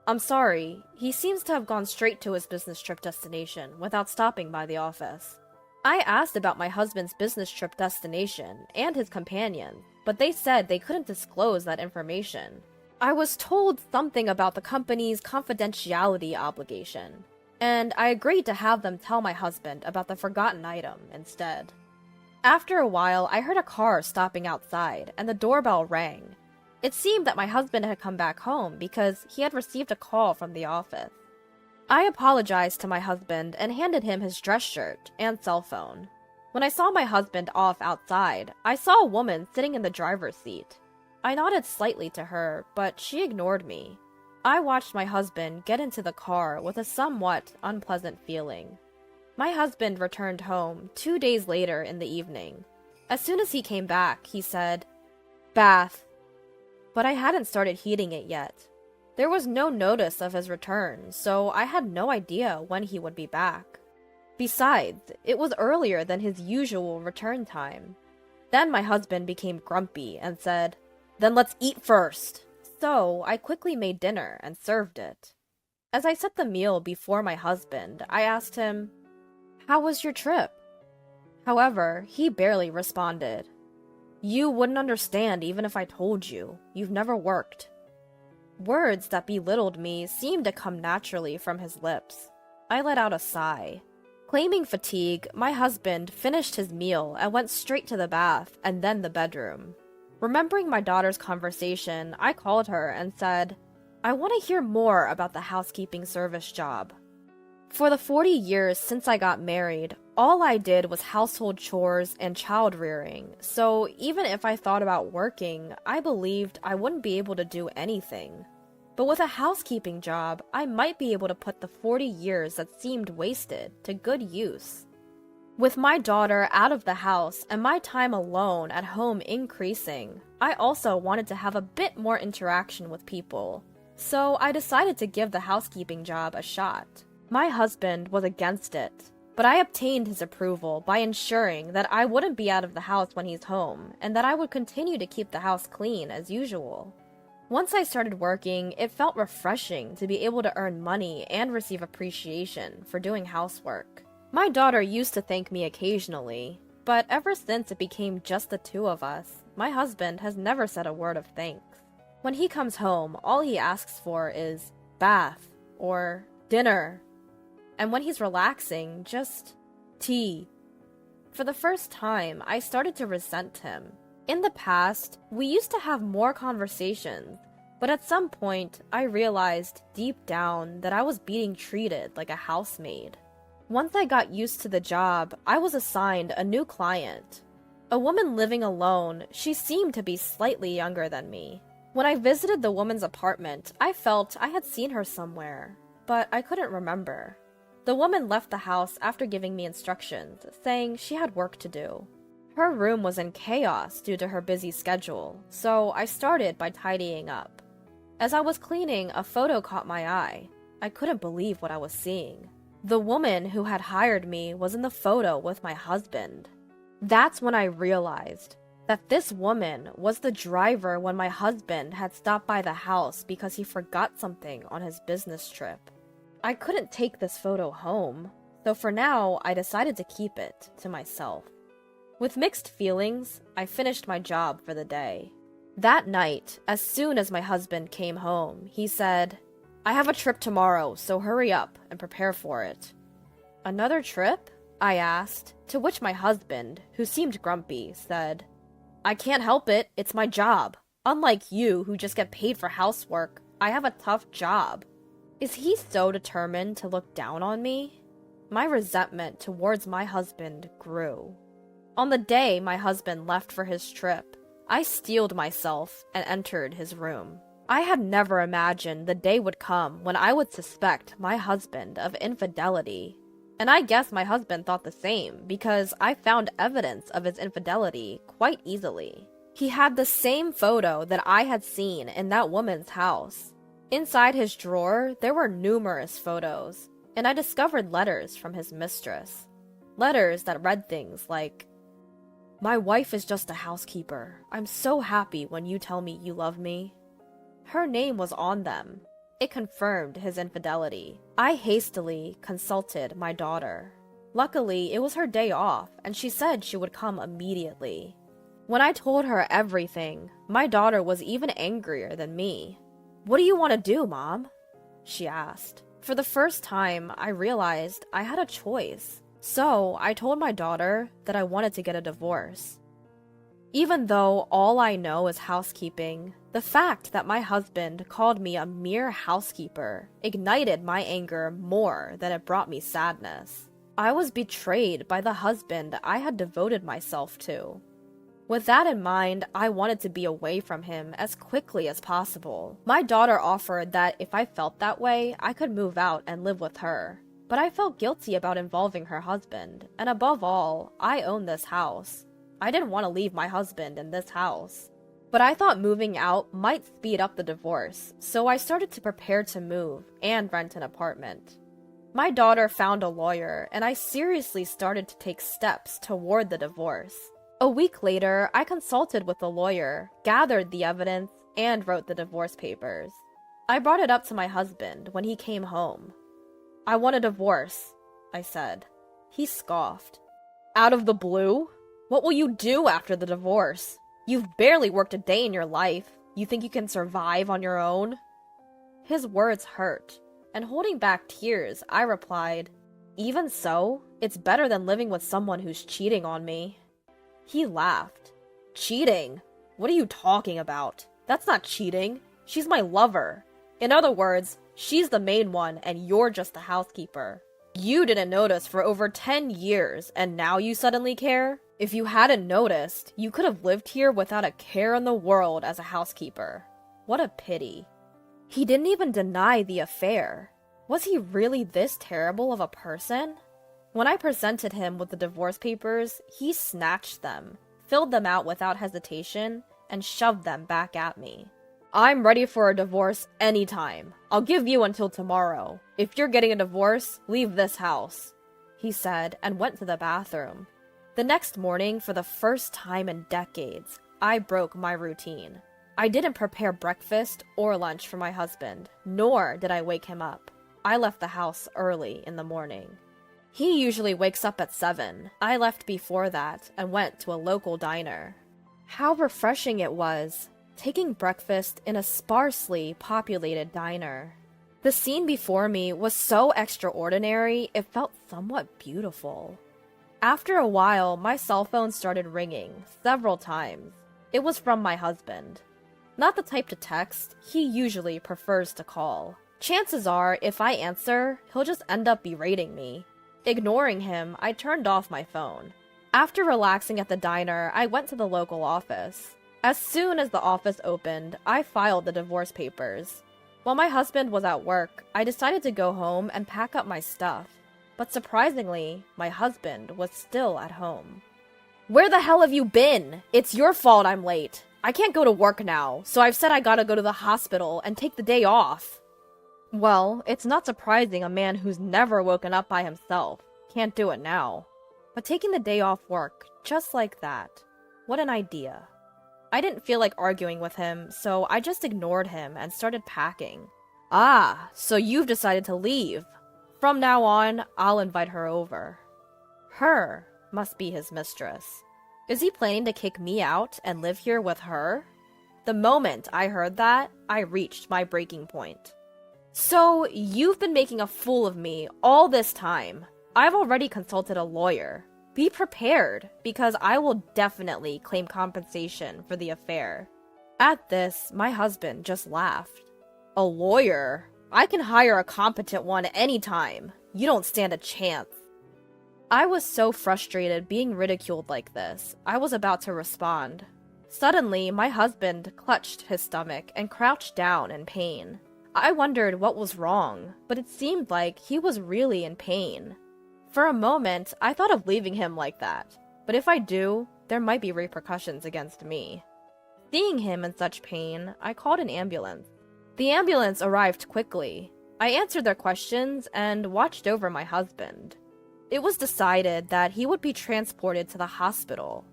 "I'm sorry, he seems to have gone straight to his business trip destination without stopping by the office." I asked about my husband's business trip destination and his companion, but they said they couldn't disclose that information. I was told something about the company's confidentiality obligation, and I agreed to have them tell my husband about the forgotten item instead. After a while, I heard a car stopping outside, and the doorbell rang. It seemed that my husband had come back home because he had received a call from the office. I apologized to my husband and handed him his dress shirt and cell phone. When I saw my husband off outside, I saw a woman sitting in the driver's seat. I nodded slightly to her, but she ignored me. I watched my husband get into the car with a somewhat unpleasant feeling. My husband returned home 2 days later in the evening. As soon as he came back, he said, "Bath." But I hadn't started heating it yet. There was no notice of his return, so I had no idea when he would be back. Besides, it was earlier than his usual return time. Then my husband became grumpy and said, "Then let's eat first." So I quickly made dinner and served it. As I set the meal before my husband, I asked him, "How was your trip?" However, he barely responded. "You wouldn't understand even if I told you. You've never worked." Words that belittled me seemed to come naturally from his lips. I let out a sigh. Claiming fatigue, my husband finished his meal and went straight to the bath and then the bedroom. Remembering my daughter's conversation, I called her and said, "I want to hear more about the housekeeping service job." For the 40 years since I got married, all I did was household chores and child rearing, so even if I thought about working, I believed I wouldn't be able to do anything. But with a housekeeping job, I might be able to put the 40 years that seemed wasted to good use. With my daughter out of the house and my time alone at home increasing, I also wanted to have a bit more interaction with people. So I decided to give the housekeeping job a shot. My husband was against it, but I obtained his approval by ensuring that I wouldn't be out of the house when he's home and that I would continue to keep the house clean as usual. Once I started working, it felt refreshing to be able to earn money and receive appreciation for doing housework. My daughter used to thank me occasionally, but ever since it became just the two of us, my husband has never said a word of thanks. When he comes home, all he asks for is bath or dinner. And when he's relaxing, just tea. For the first time, I started to resent him. In the past, we used to have more conversations, but at some point, I realized deep down that I was being treated like a housemaid. Once I got used to the job, I was assigned a new client. A woman living alone, she seemed to be slightly younger than me. When I visited the woman's apartment, I felt I had seen her somewhere, but I couldn't remember. The woman left the house after giving me instructions, saying she had work to do. Her room was in chaos due to her busy schedule, so I started by tidying up. As I was cleaning, a photo caught my eye. I couldn't believe what I was seeing. The woman who had hired me was in the photo with my husband. That's when I realized that this woman was the driver when my husband had stopped by the house because he forgot something on his business trip. I couldn't take this photo home, so for now I decided to keep it to myself. With mixed feelings, I finished my job for the day. That night, as soon as my husband came home, he said, "I have a trip tomorrow, so hurry up and prepare for it." "Another trip?" I asked, to which my husband, who seemed grumpy, said, "I can't help it, it's my job. Unlike you, who just get paid for housework, I have a tough job." Is he so determined to look down on me? My resentment towards my husband grew. On the day my husband left for his trip, I steeled myself and entered his room. I had never imagined the day would come when I would suspect my husband of infidelity. And I guess my husband thought the same, because I found evidence of his infidelity quite easily. He had the same photo that I had seen in that woman's house. Inside his drawer, there were numerous photos, and I discovered letters from his mistress. Letters that read things like, "My wife is just a housekeeper. I'm so happy when you tell me you love me." Her name was on them. It confirmed his infidelity. I hastily consulted my daughter. Luckily, it was her day off, and she said she would come immediately. When I told her everything, my daughter was even angrier than me. "What do you want to do, Mom?" she asked. For the first time, I realized I had a choice. So I told my daughter that I wanted to get a divorce. Even though all I know is housekeeping, the fact that my husband called me a mere housekeeper ignited my anger more than it brought me sadness. I was betrayed by the husband I had devoted myself to. With that in mind, I wanted to be away from him as quickly as possible. My daughter offered that if I felt that way, I could move out and live with her. But I felt guilty about involving her husband, and above all, I own this house. I didn't want to leave my husband in this house. But I thought moving out might speed up the divorce, so I started to prepare to move and rent an apartment. My daughter found a lawyer, and I seriously started to take steps toward the divorce. A week later, I consulted with the lawyer, gathered the evidence, and wrote the divorce papers. I brought it up to my husband when he came home. "I want a divorce," I said. He scoffed. "Out of the blue? What will you do after the divorce? You've barely worked a day in your life. You think you can survive on your own?" His words hurt, and holding back tears, I replied, "Even so, it's better than living with someone who's cheating on me." He laughed. "Cheating? What are you talking about? That's not cheating. She's my lover. In other words, she's the main one and you're just the housekeeper. You didn't notice for over 10 years and now you suddenly care? If you hadn't noticed, you could have lived here without a care in the world as a housekeeper. What a pity." He didn't even deny the affair. Was he really this terrible of a person? When I presented him with the divorce papers, he snatched them, filled them out without hesitation, and shoved them back at me. I'm ready for a divorce anytime. I'll give you until tomorrow. If you're getting a divorce, leave this house, he said and went to the bathroom. The next morning, for the first time in decades, I broke my routine. I didn't prepare breakfast or lunch for my husband, nor did I wake him up. I left the house early in the morning. He usually wakes up at 7. I left before that and went to a local diner. How refreshing it was, taking breakfast in a sparsely populated diner. The scene before me was so extraordinary, it felt somewhat beautiful. After a while, my cell phone started ringing several times. It was from my husband. Not the type to text, he usually prefers to call. Chances are, if I answer, he'll just end up berating me. Ignoring him, I turned off my phone. After relaxing at the diner, I went to the local office. As soon as the office opened, I filed the divorce papers. While my husband was at work, I decided to go home and pack up my stuff. But surprisingly, my husband was still at home. Where the hell have you been? It's your fault I'm late. I can't go to work now, so I've said I gotta go to the hospital and take the day off. Well, it's not surprising a man who's never woken up by himself can't do it now. But taking the day off work, just like that, what an idea. I didn't feel like arguing with him, so I just ignored him and started packing. Ah, so you've decided to leave. From now on, I'll invite her over. Her must be his mistress. Is he planning to kick me out and live here with her? The moment I heard that, I reached my breaking point. So, you've been making a fool of me all this time. I've already consulted a lawyer. Be prepared, because I will definitely claim compensation for the affair. At this, my husband just laughed. A lawyer? I can hire a competent one anytime. You don't stand a chance. I was so frustrated being ridiculed like this, I was about to respond. Suddenly, my husband clutched his stomach and crouched down in pain. I wondered what was wrong, but it seemed like he was really in pain. For a moment, I thought of leaving him like that, but if I do, there might be repercussions against me. Seeing him in such pain, I called an ambulance. The ambulance arrived quickly. I answered their questions and watched over my husband. It was decided that he would be transported to the hospital.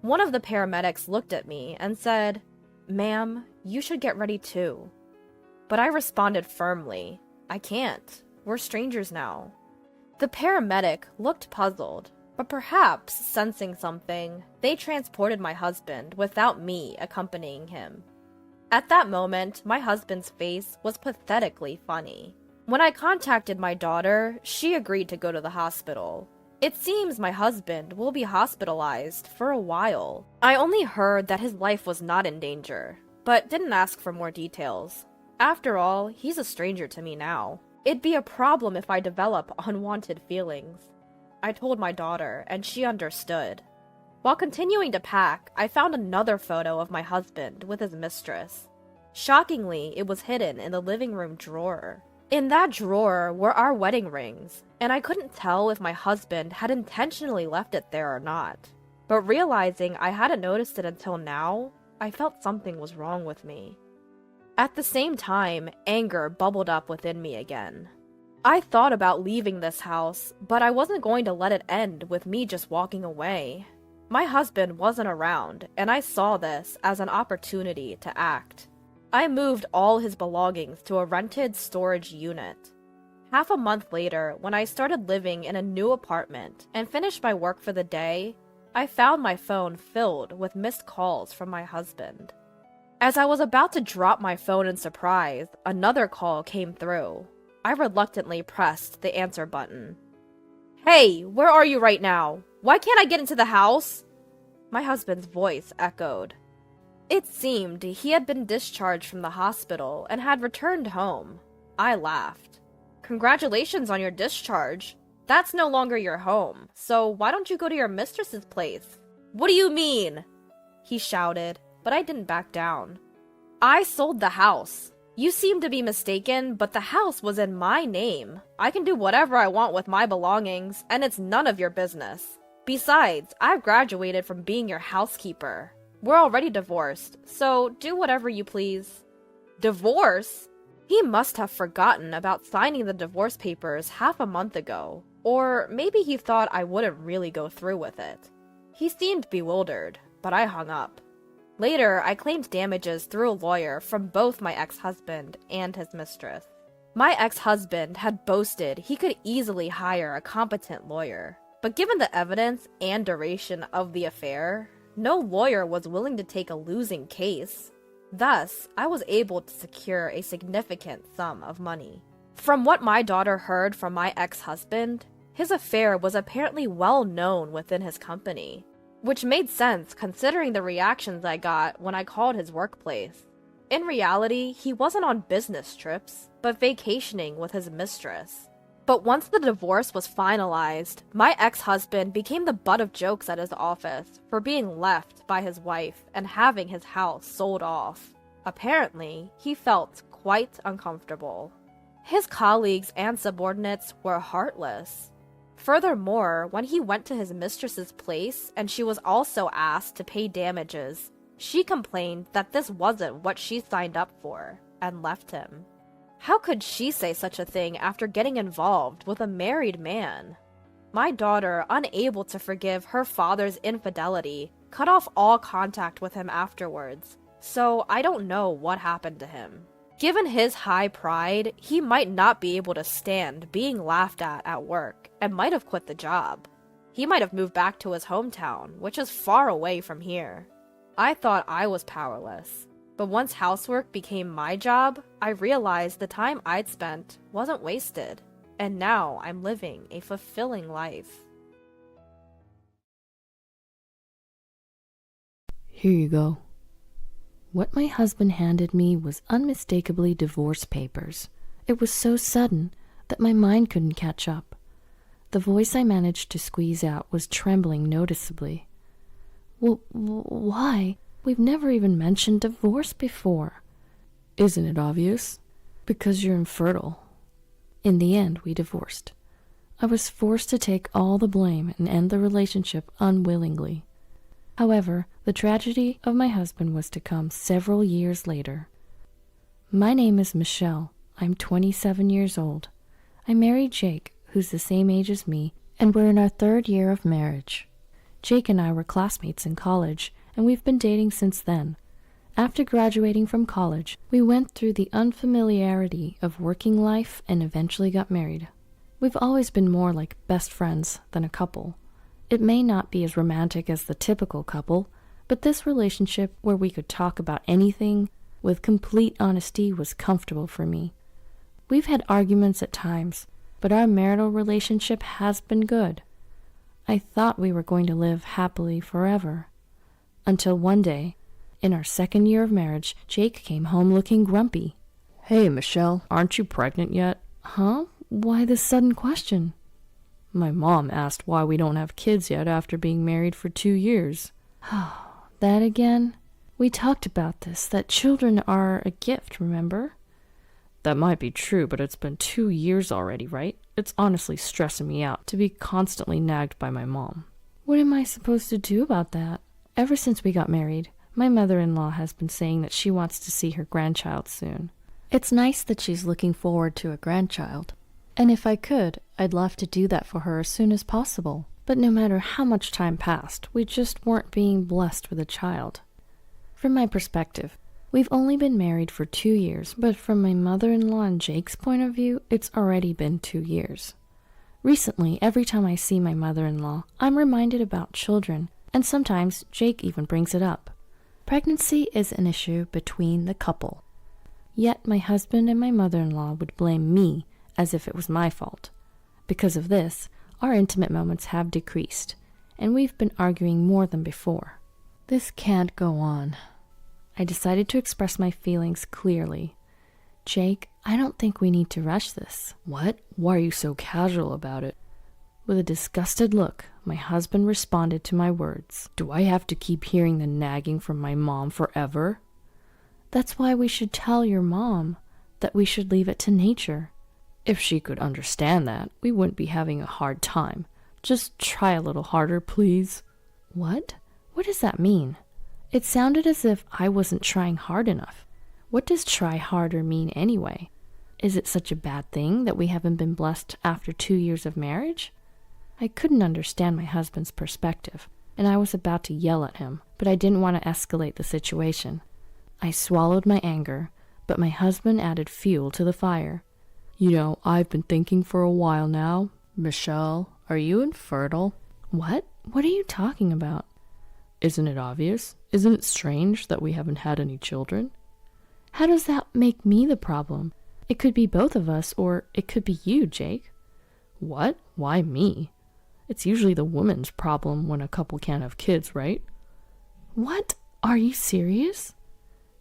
One of the paramedics looked at me and said, "Ma'am, you should get ready too." But I responded firmly, "I can't. We're strangers now." The paramedic looked puzzled, but perhaps sensing something, they transported my husband without me accompanying him. At that moment, my husband's face was pathetically funny. When I contacted my daughter, she agreed to go to the hospital. It seems my husband will be hospitalized for a while. I only heard that his life was not in danger, but didn't ask for more details. After all, he's a stranger to me now. It'd be a problem if I develop unwanted feelings. I told my daughter, and she understood. While continuing to pack, I found another photo of my husband with his mistress. Shockingly, it was hidden in the living room drawer. In that drawer were our wedding rings, and I couldn't tell if my husband had intentionally left it there or not. But realizing I hadn't noticed it until now, I felt something was wrong with me. At the same time, anger bubbled up within me again. I thought about leaving this house, but I wasn't going to let it end with me just walking away. My husband wasn't around, and I saw this as an opportunity to act. I moved all his belongings to a rented storage unit. Half a month later, when I started living in a new apartment and finished my work for the day, I found my phone filled with missed calls from my husband. As I was about to drop my phone in surprise, another call came through. I reluctantly pressed the answer button. "Hey, where are you right now? Why can't I get into the house?" My husband's voice echoed. It seemed he had been discharged from the hospital and had returned home. I laughed. "Congratulations on your discharge. That's no longer your home, so why don't you go to your mistress's place?" "What do you mean?" he shouted, but I didn't back down. "I sold the house. You seem to be mistaken, but the house was in my name. I can do whatever I want with my belongings, and it's none of your business. Besides, I've graduated from being your housekeeper. We're already divorced, so do whatever you please. Divorce? He must have forgotten about signing the divorce papers half a month ago, or maybe he thought I wouldn't really go through with it. He seemed bewildered, but I hung up. Later, I claimed damages through a lawyer from both my ex-husband and his mistress. My ex-husband had boasted he could easily hire a competent lawyer, but given the evidence and duration of the affair, no lawyer was willing to take a losing case. Thus, I was able to secure a significant sum of money. From what my daughter heard from my ex-husband, his affair was apparently well known within his company, which made sense considering the reactions I got when I called his workplace. In reality, he wasn't on business trips, but vacationing with his mistress. But once the divorce was finalized, my ex-husband became the butt of jokes at his office for being left by his wife and having his house sold off. Apparently, he felt quite uncomfortable. His colleagues and subordinates were heartless. Furthermore, when he went to his mistress's place and she was also asked to pay damages, she complained that this wasn't what she signed up for and left him. How could she say such a thing after getting involved with a married man? My daughter, unable to forgive her father's infidelity, cut off all contact with him afterwards, so I don't know what happened to him. Given his high pride, he might not be able to stand being laughed at work and might have quit the job. He might have moved back to his hometown, which is far away from here. I thought I was powerless. But once housework became my job, I realized the time I'd spent wasn't wasted, and now I'm living a fulfilling life. Here you go. What my husband handed me was unmistakably divorce papers. It was so sudden that my mind couldn't catch up. The voice I managed to squeeze out was trembling noticeably. Why? We've never even mentioned divorce before. Isn't it obvious? Because you're infertile. In the end, we divorced. I was forced to take all the blame and end the relationship unwillingly. However, the tragedy of my husband was to come several years later. My name is Michelle. I'm 27 years old. I married Jake, who's the same age as me, and we're in our 3rd year of marriage. Jake and I were classmates in college, and we've been dating since then. After graduating from college, we went through the unfamiliarity of working life and eventually got married. We've always been more like best friends than a couple. It may not be as romantic as the typical couple, but this relationship where we could talk about anything with complete honesty was comfortable for me. We've had arguments at times, but our marital relationship has been good. I thought we were going to live happily forever. Until one day, in our 2nd year of marriage, Jake came home looking grumpy. Hey, Michelle, aren't you pregnant yet? Huh? Why this sudden question? My mom asked why we don't have kids yet after being married for 2 years. That again? We talked about this, that children are a gift, remember? That might be true, but it's been 2 years already, right? It's honestly stressing me out to be constantly nagged by my mom. What am I supposed to do about that? Ever since we got married, my mother-in-law has been saying that she wants to see her grandchild soon. It's nice that she's looking forward to a grandchild. And if I could, I'd love to do that for her as soon as possible. But no matter how much time passed, we just weren't being blessed with a child. From my perspective, we've only been married for 2 years, but from my mother-in-law and Jake's point of view, it's already been 2 years. Recently, every time I see my mother-in-law, I'm reminded about children, and sometimes Jake even brings it up. Pregnancy is an issue between the couple. Yet my husband and my mother-in-law would blame me as if it was my fault. Because of this, our intimate moments have decreased, and we've been arguing more than before. This can't go on. I decided to express my feelings clearly. Jake, I don't think we need to rush this. What? Why are you so casual about it? With a disgusted look, my husband responded to my words. Do I have to keep hearing the nagging from my mom forever? That's why we should tell your mom. that we should leave it to nature. If she could understand that, we wouldn't be having a hard time. Just try a little harder, please. What? What does that mean? It sounded as if I wasn't trying hard enough. What does try harder mean anyway? Is it such a bad thing that we haven't been blessed after 2 years of marriage? I couldn't understand my husband's perspective, and I was about to yell at him, but I didn't want to escalate the situation. I swallowed my anger, but my husband added fuel to the fire. You know, I've been thinking for a while now. Michelle, are you infertile? What? What are you talking about? Isn't it obvious? Isn't it strange that we haven't had any children? How does that make me the problem? It could be both of us, or it could be you, Jake. What? Why me? It's usually the woman's problem when a couple can't have kids, right? What? Are you serious?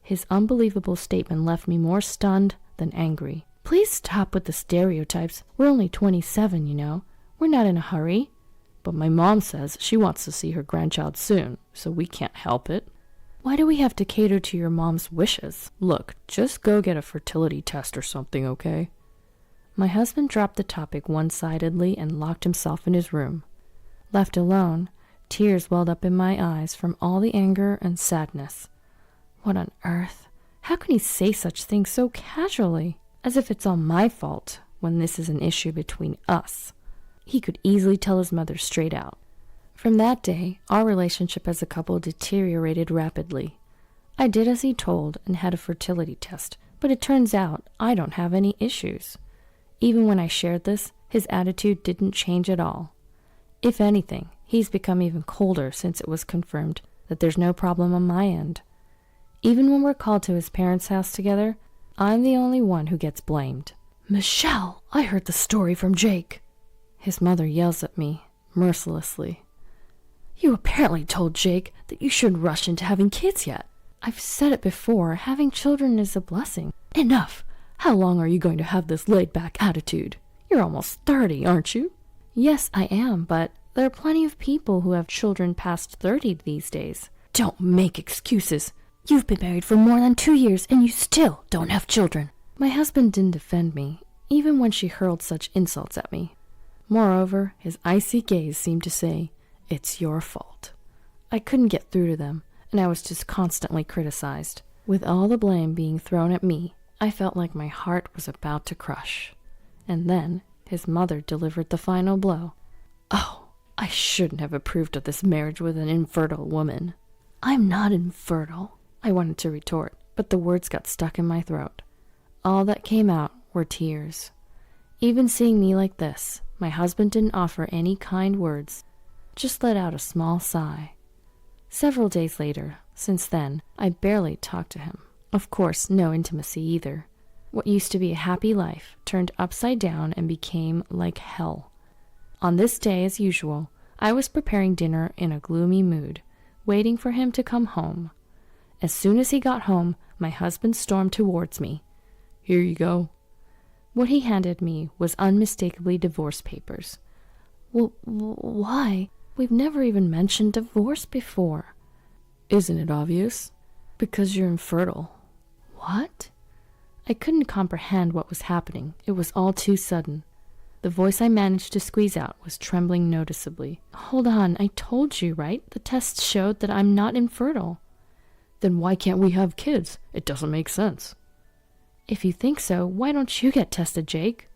His unbelievable statement left me more stunned than angry. Please stop with the stereotypes. We're only 27, you know. We're not in a hurry. But my mom says she wants to see her grandchild soon, so we can't help it. Why do we have to cater to your mom's wishes? Look, just go get a fertility test or something, okay? My husband dropped the topic one-sidedly and locked himself in his room. Left alone, tears welled up in my eyes from all the anger and sadness. What on earth? How can he say such things so casually? As if it's all my fault when this is an issue between us. He could easily tell his mother straight out. From that day, our relationship as a couple deteriorated rapidly. I did as he told and had a fertility test, but it turns out I don't have any issues. Even when I shared this, his attitude didn't change at all. If anything, he's become even colder since it was confirmed that there's no problem on my end. Even when we're called to his parents' house together, I'm the only one who gets blamed. Michelle, I heard the story from Jake. His mother yells at me, mercilessly. You apparently told Jake that you shouldn't rush into having kids yet. I've said it before, having children is a blessing. Enough! How long are you going to have this laid-back attitude? You're almost 30, aren't you? Yes, I am, but there are plenty of people who have children past 30 these days. Don't make excuses. You've been married for more than 2 years, and you still don't have children. My husband didn't defend me, even when she hurled such insults at me. Moreover, his icy gaze seemed to say, It's your fault. I couldn't get through to them, and I was just constantly criticized. With all the blame being thrown at me, I felt like my heart was about to crush. And then his mother delivered the final blow. Oh, I shouldn't have approved of this marriage with an infertile woman. I'm not infertile, I wanted to retort, but the words got stuck in my throat. All that came out were tears. Even seeing me like this, my husband didn't offer any kind words, just let out a small sigh. Several days later, since then, I barely talked to him. Of course, no intimacy either. What used to be a happy life turned upside down and became like hell. On this day, as usual, I was preparing dinner in a gloomy mood, waiting for him to come home. As soon as he got home, my husband stormed towards me. Here you go. What he handed me was unmistakably divorce papers. Why? We've never even mentioned divorce before. Isn't it obvious? Because you're infertile. What? I couldn't comprehend what was happening. It was all too sudden. The voice I managed to squeeze out was trembling noticeably. Hold on, I told you, right? The tests showed that I'm not infertile. Then why can't we have kids? It doesn't make sense. If you think so, why don't you get tested, Jake?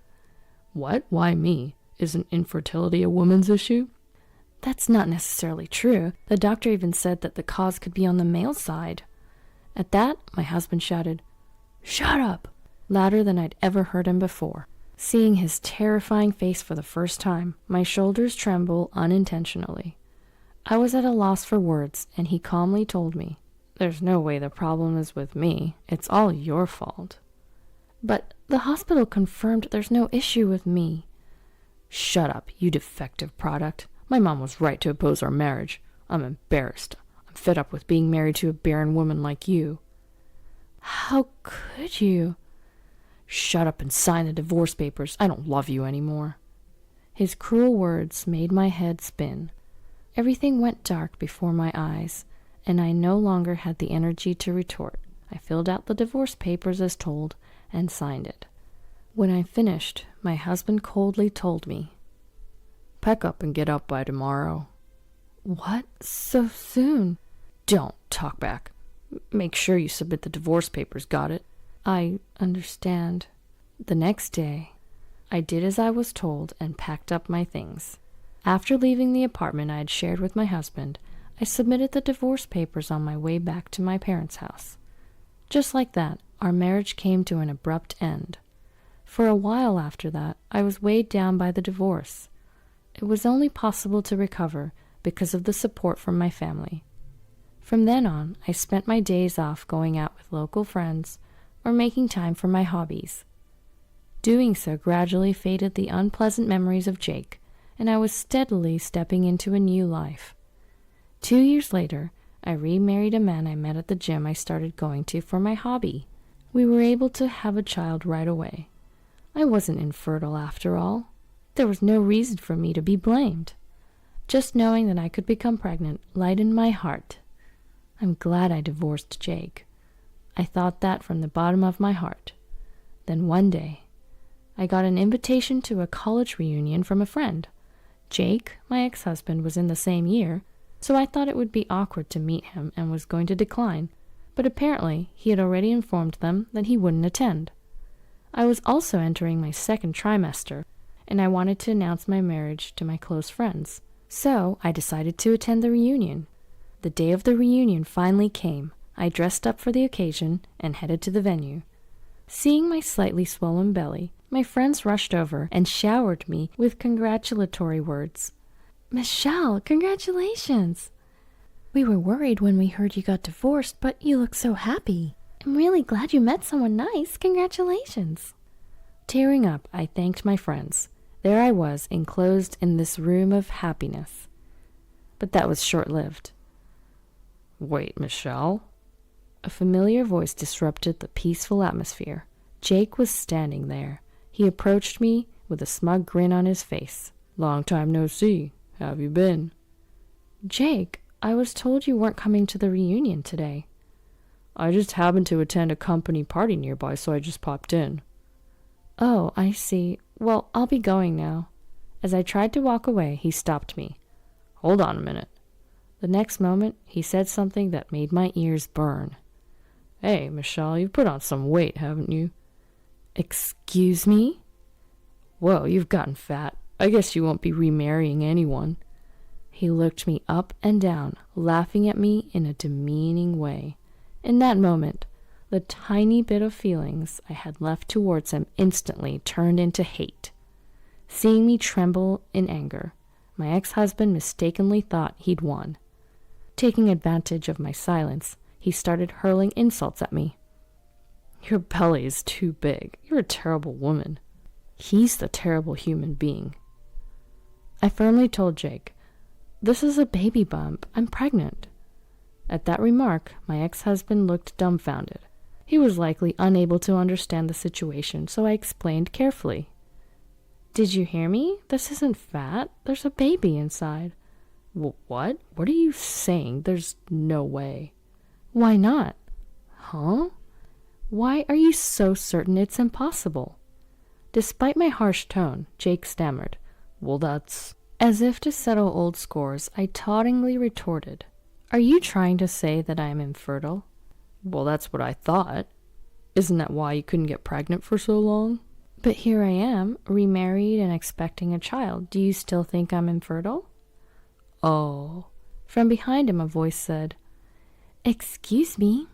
What? Why me? Isn't infertility a woman's issue? That's not necessarily true. The doctor even said that the cause could be on the male side. At that, my husband shouted, Shut up! Louder than I'd ever heard him before. Seeing his terrifying face for the first time, my shoulders trembled unintentionally. I was at a loss for words, and he calmly told me, There's no way the problem is with me. It's all your fault. But the hospital confirmed there's no issue with me. Shut up, you defective product. My mom was right to oppose our marriage. I'm embarrassed. I'm fed up with being married to a barren woman like you. How could you? Shut up and sign the divorce papers. I don't love you anymore. His cruel words made my head spin. Everything went dark before my eyes, and I no longer had the energy to retort. I filled out the divorce papers as told, and signed it. When I finished, my husband coldly told me, "Pack up and get up by tomorrow." What? So soon? Don't talk back. Make sure you submit the divorce papers, got it? I understand. The next day, I did as I was told and packed up my things. After leaving the apartment I had shared with my husband, I submitted the divorce papers on my way back to my parents' house. Just like that, our marriage came to an abrupt end. For a while after that, I was weighed down by the divorce. It was only possible to recover because of the support from my family. From then on, I spent my days off going out with local friends or making time for my hobbies. Doing so gradually faded the unpleasant memories of Jake, and I was steadily stepping into a new life. 2 years later, I remarried a man I met at the gym I started going to for my hobby. We were able to have a child right away. I wasn't infertile after all. There was no reason for me to be blamed. Just knowing that I could become pregnant lightened my heart. I'm glad I divorced Jake. I thought that from the bottom of my heart. Then one day, I got an invitation to a college reunion from a friend. Jake, my ex-husband, was in the same year, so I thought it would be awkward to meet him and was going to decline, but apparently he had already informed them that he wouldn't attend. I was also entering my second trimester, and I wanted to announce my marriage to my close friends. So I decided to attend the reunion. The day of the reunion finally came. I dressed up for the occasion and headed to the venue. Seeing my slightly swollen belly, my friends rushed over and showered me with congratulatory words. "Michelle, congratulations! We were worried when we heard you got divorced, but you look so happy. I'm really glad you met someone nice. Congratulations!" Tearing up, I thanked my friends. There I was, enclosed in this room of happiness. But that was short-lived. "Wait, Michelle?" A familiar voice disrupted the peaceful atmosphere. Jake was standing there. He approached me with a smug grin on his face. "Long time no see. How have you been?" "Jake, I was told you weren't coming to the reunion today." "I just happened to attend a company party nearby, so I just popped in." "Oh, I see. Well, I'll be going now." As I tried to walk away, he stopped me. "Hold on a minute." The next moment, he said something that made my ears burn. "Hey, Michelle, you've put on some weight, haven't you?" "Excuse me?" "Whoa, you've gotten fat. I guess you won't be remarrying anyone." He looked me up and down, laughing at me in a demeaning way. In that moment, the tiny bit of feelings I had left towards him instantly turned into hate. Seeing me tremble in anger, my ex-husband mistakenly thought he'd won. Taking advantage of my silence, he started hurling insults at me. "Your belly is too big. You're a terrible woman." He's the terrible human being. I firmly told Jake, "This is a baby bump. I'm pregnant." At that remark, my ex-husband looked dumbfounded. He was likely unable to understand the situation, so I explained carefully. "Did you hear me? This isn't fat. There's a baby inside." What? What are you saying? There's no way." "Why not?" "Huh? Why are you so certain it's impossible?" Despite my harsh tone, Jake stammered, "Well, that's—" As if to settle old scores, I tauntingly retorted, "Are you trying to say that I am infertile?" "Well, that's what I thought. Isn't that why you couldn't get pregnant for so long?" "But here I am, remarried and expecting a child. Do you still think I'm infertile?" "Oh." From behind him a voice said, "Excuse me."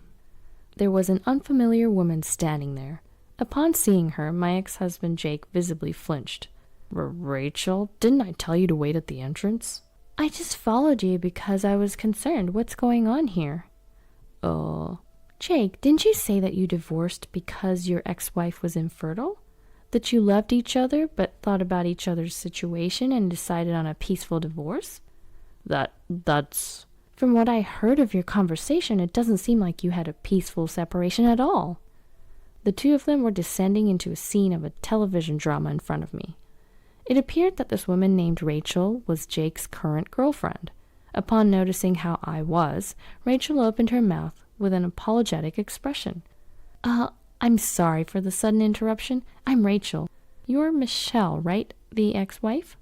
There was an unfamiliar woman standing there. Upon seeing her, my ex-husband Jake visibly flinched. "Rachel, didn't I tell you to wait at the entrance?" "I just followed you because I was concerned. What's going on here?" "Oh." "Jake, didn't you say that you divorced because your ex-wife was infertile? That you loved each other but thought about each other's situation and decided on a peaceful divorce?" That's... From what I heard of your conversation, it doesn't seem like you had a peaceful separation at all." The two of them were descending into a scene of a television drama in front of me. It appeared that this woman named Rachel was Jake's current girlfriend. Upon noticing how I was, Rachel opened her mouth with an apologetic expression. I'm sorry for the sudden interruption. I'm Rachel. You're Michelle, right? The ex-wife?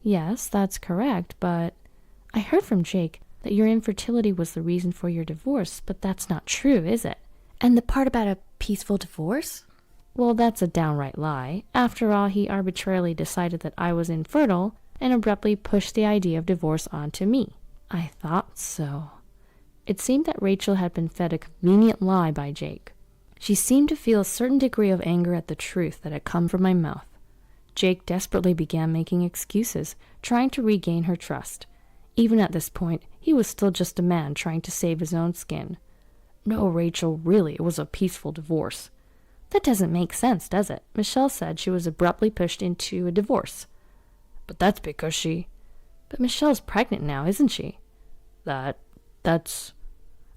Yes, that's correct, but I heard from Jake that your infertility was the reason for your divorce, but that's not true, is it? And the part about a peaceful divorce? Well, that's a downright lie. After all, he arbitrarily decided that I was infertile and abruptly pushed the idea of divorce onto me. I thought so. It seemed that Rachel had been fed a convenient lie by Jake. She seemed to feel a certain degree of anger at the truth that had come from my mouth. Jake desperately began making excuses, trying to regain her trust. Even at this point, he was still just a man trying to save his own skin. No, Rachel, really, it was a peaceful divorce. That doesn't make sense, does it? Michelle said she was abruptly pushed into a divorce. But that's because she... But Michelle's pregnant now, isn't she? That's...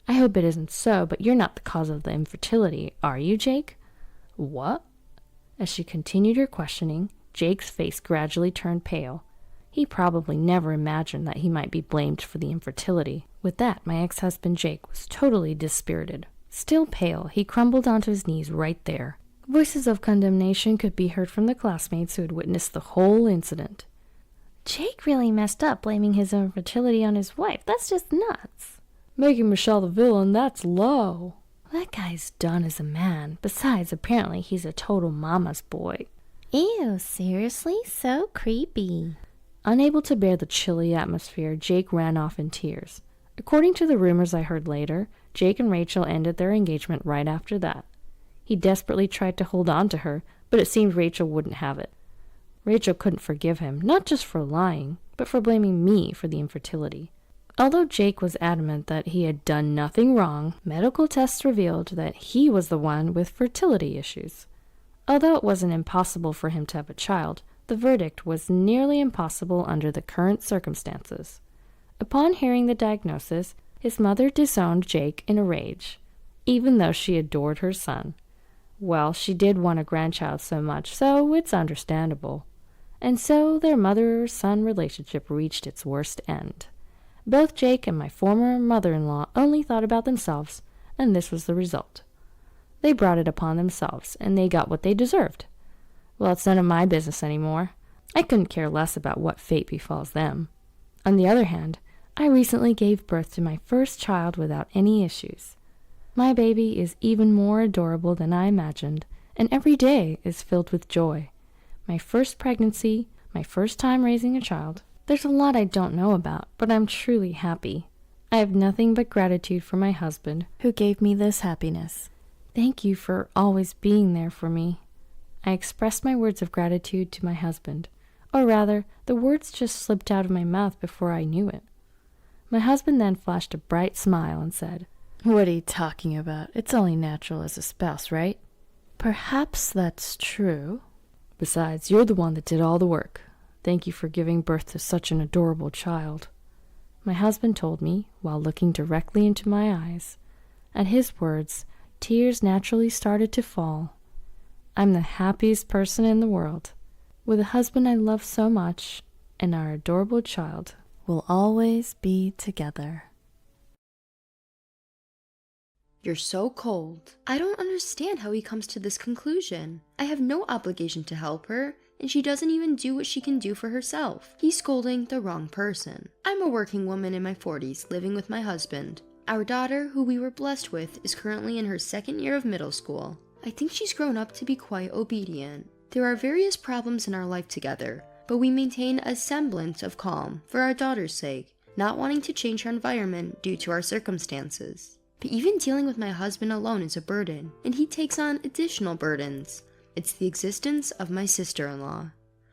I hope it isn't so, but you're not the cause of the infertility, are you, Jake? What? As she continued her questioning, Jake's face gradually turned pale. He probably never imagined that he might be blamed for the infertility. With that, my ex-husband Jake was totally dispirited. Still pale, he crumbled onto his knees right there. Voices of condemnation could be heard from the classmates who had witnessed the whole incident. Jake really messed up blaming his infertility on his wife. That's just nuts. Making Michelle the villain, that's low. That guy's done as a man. Besides, apparently he's a total mama's boy. Ew, seriously? So creepy. Unable to bear the chilly atmosphere, Jake ran off in tears. According to the rumors I heard later, Jake and Rachel ended their engagement right after that. He desperately tried to hold on to her, but it seemed Rachel wouldn't have it. Rachel couldn't forgive him, not just for lying, but for blaming me for the infertility. Although Jake was adamant that he had done nothing wrong, medical tests revealed that he was the one with fertility issues. Although it wasn't impossible for him to have a child, the verdict was nearly impossible under the current circumstances. Upon hearing the diagnosis, his mother disowned Jake in a rage, even though she adored her son. Well, she did want a grandchild so much, so it's understandable. And so their mother-son relationship reached its worst end. Both Jake and my former mother-in-law only thought about themselves, and this was the result. They brought it upon themselves, and they got what they deserved. Well, it's none of my business anymore. I couldn't care less about what fate befalls them. On the other hand, I recently gave birth to my first child without any issues. My baby is even more adorable than I imagined, and every day is filled with joy. My first pregnancy, my first time raising a child. There's a lot I don't know about, but I'm truly happy. I have nothing but gratitude for my husband, who gave me this happiness. Thank you for always being there for me. I expressed my words of gratitude to my husband, or rather, the words just slipped out of my mouth before I knew it. My husband then flashed a bright smile and said, "What are you talking about? It's only natural as a spouse, right?" "Perhaps that's true. Besides, you're the one that did all the work. Thank you for giving birth to such an adorable child," my husband told me while looking directly into my eyes. At his words, tears naturally started to fall. I'm the happiest person in the world. With a husband I love so much, and our adorable child will always be together. You're so cold. I don't understand how he comes to this conclusion. I have no obligation to help her, and she doesn't even do what she can do for herself. He's scolding the wrong person. I'm a working woman in my 40s, living with my husband. Our daughter, who we were blessed with, is currently in her second year of middle school. I think she's grown up to be quite obedient. There are various problems in our life together, but we maintain a semblance of calm for our daughter's sake, not wanting to change her environment due to our circumstances. But even dealing with my husband alone is a burden, and he takes on additional burdens. It's the existence of my sister-in-law.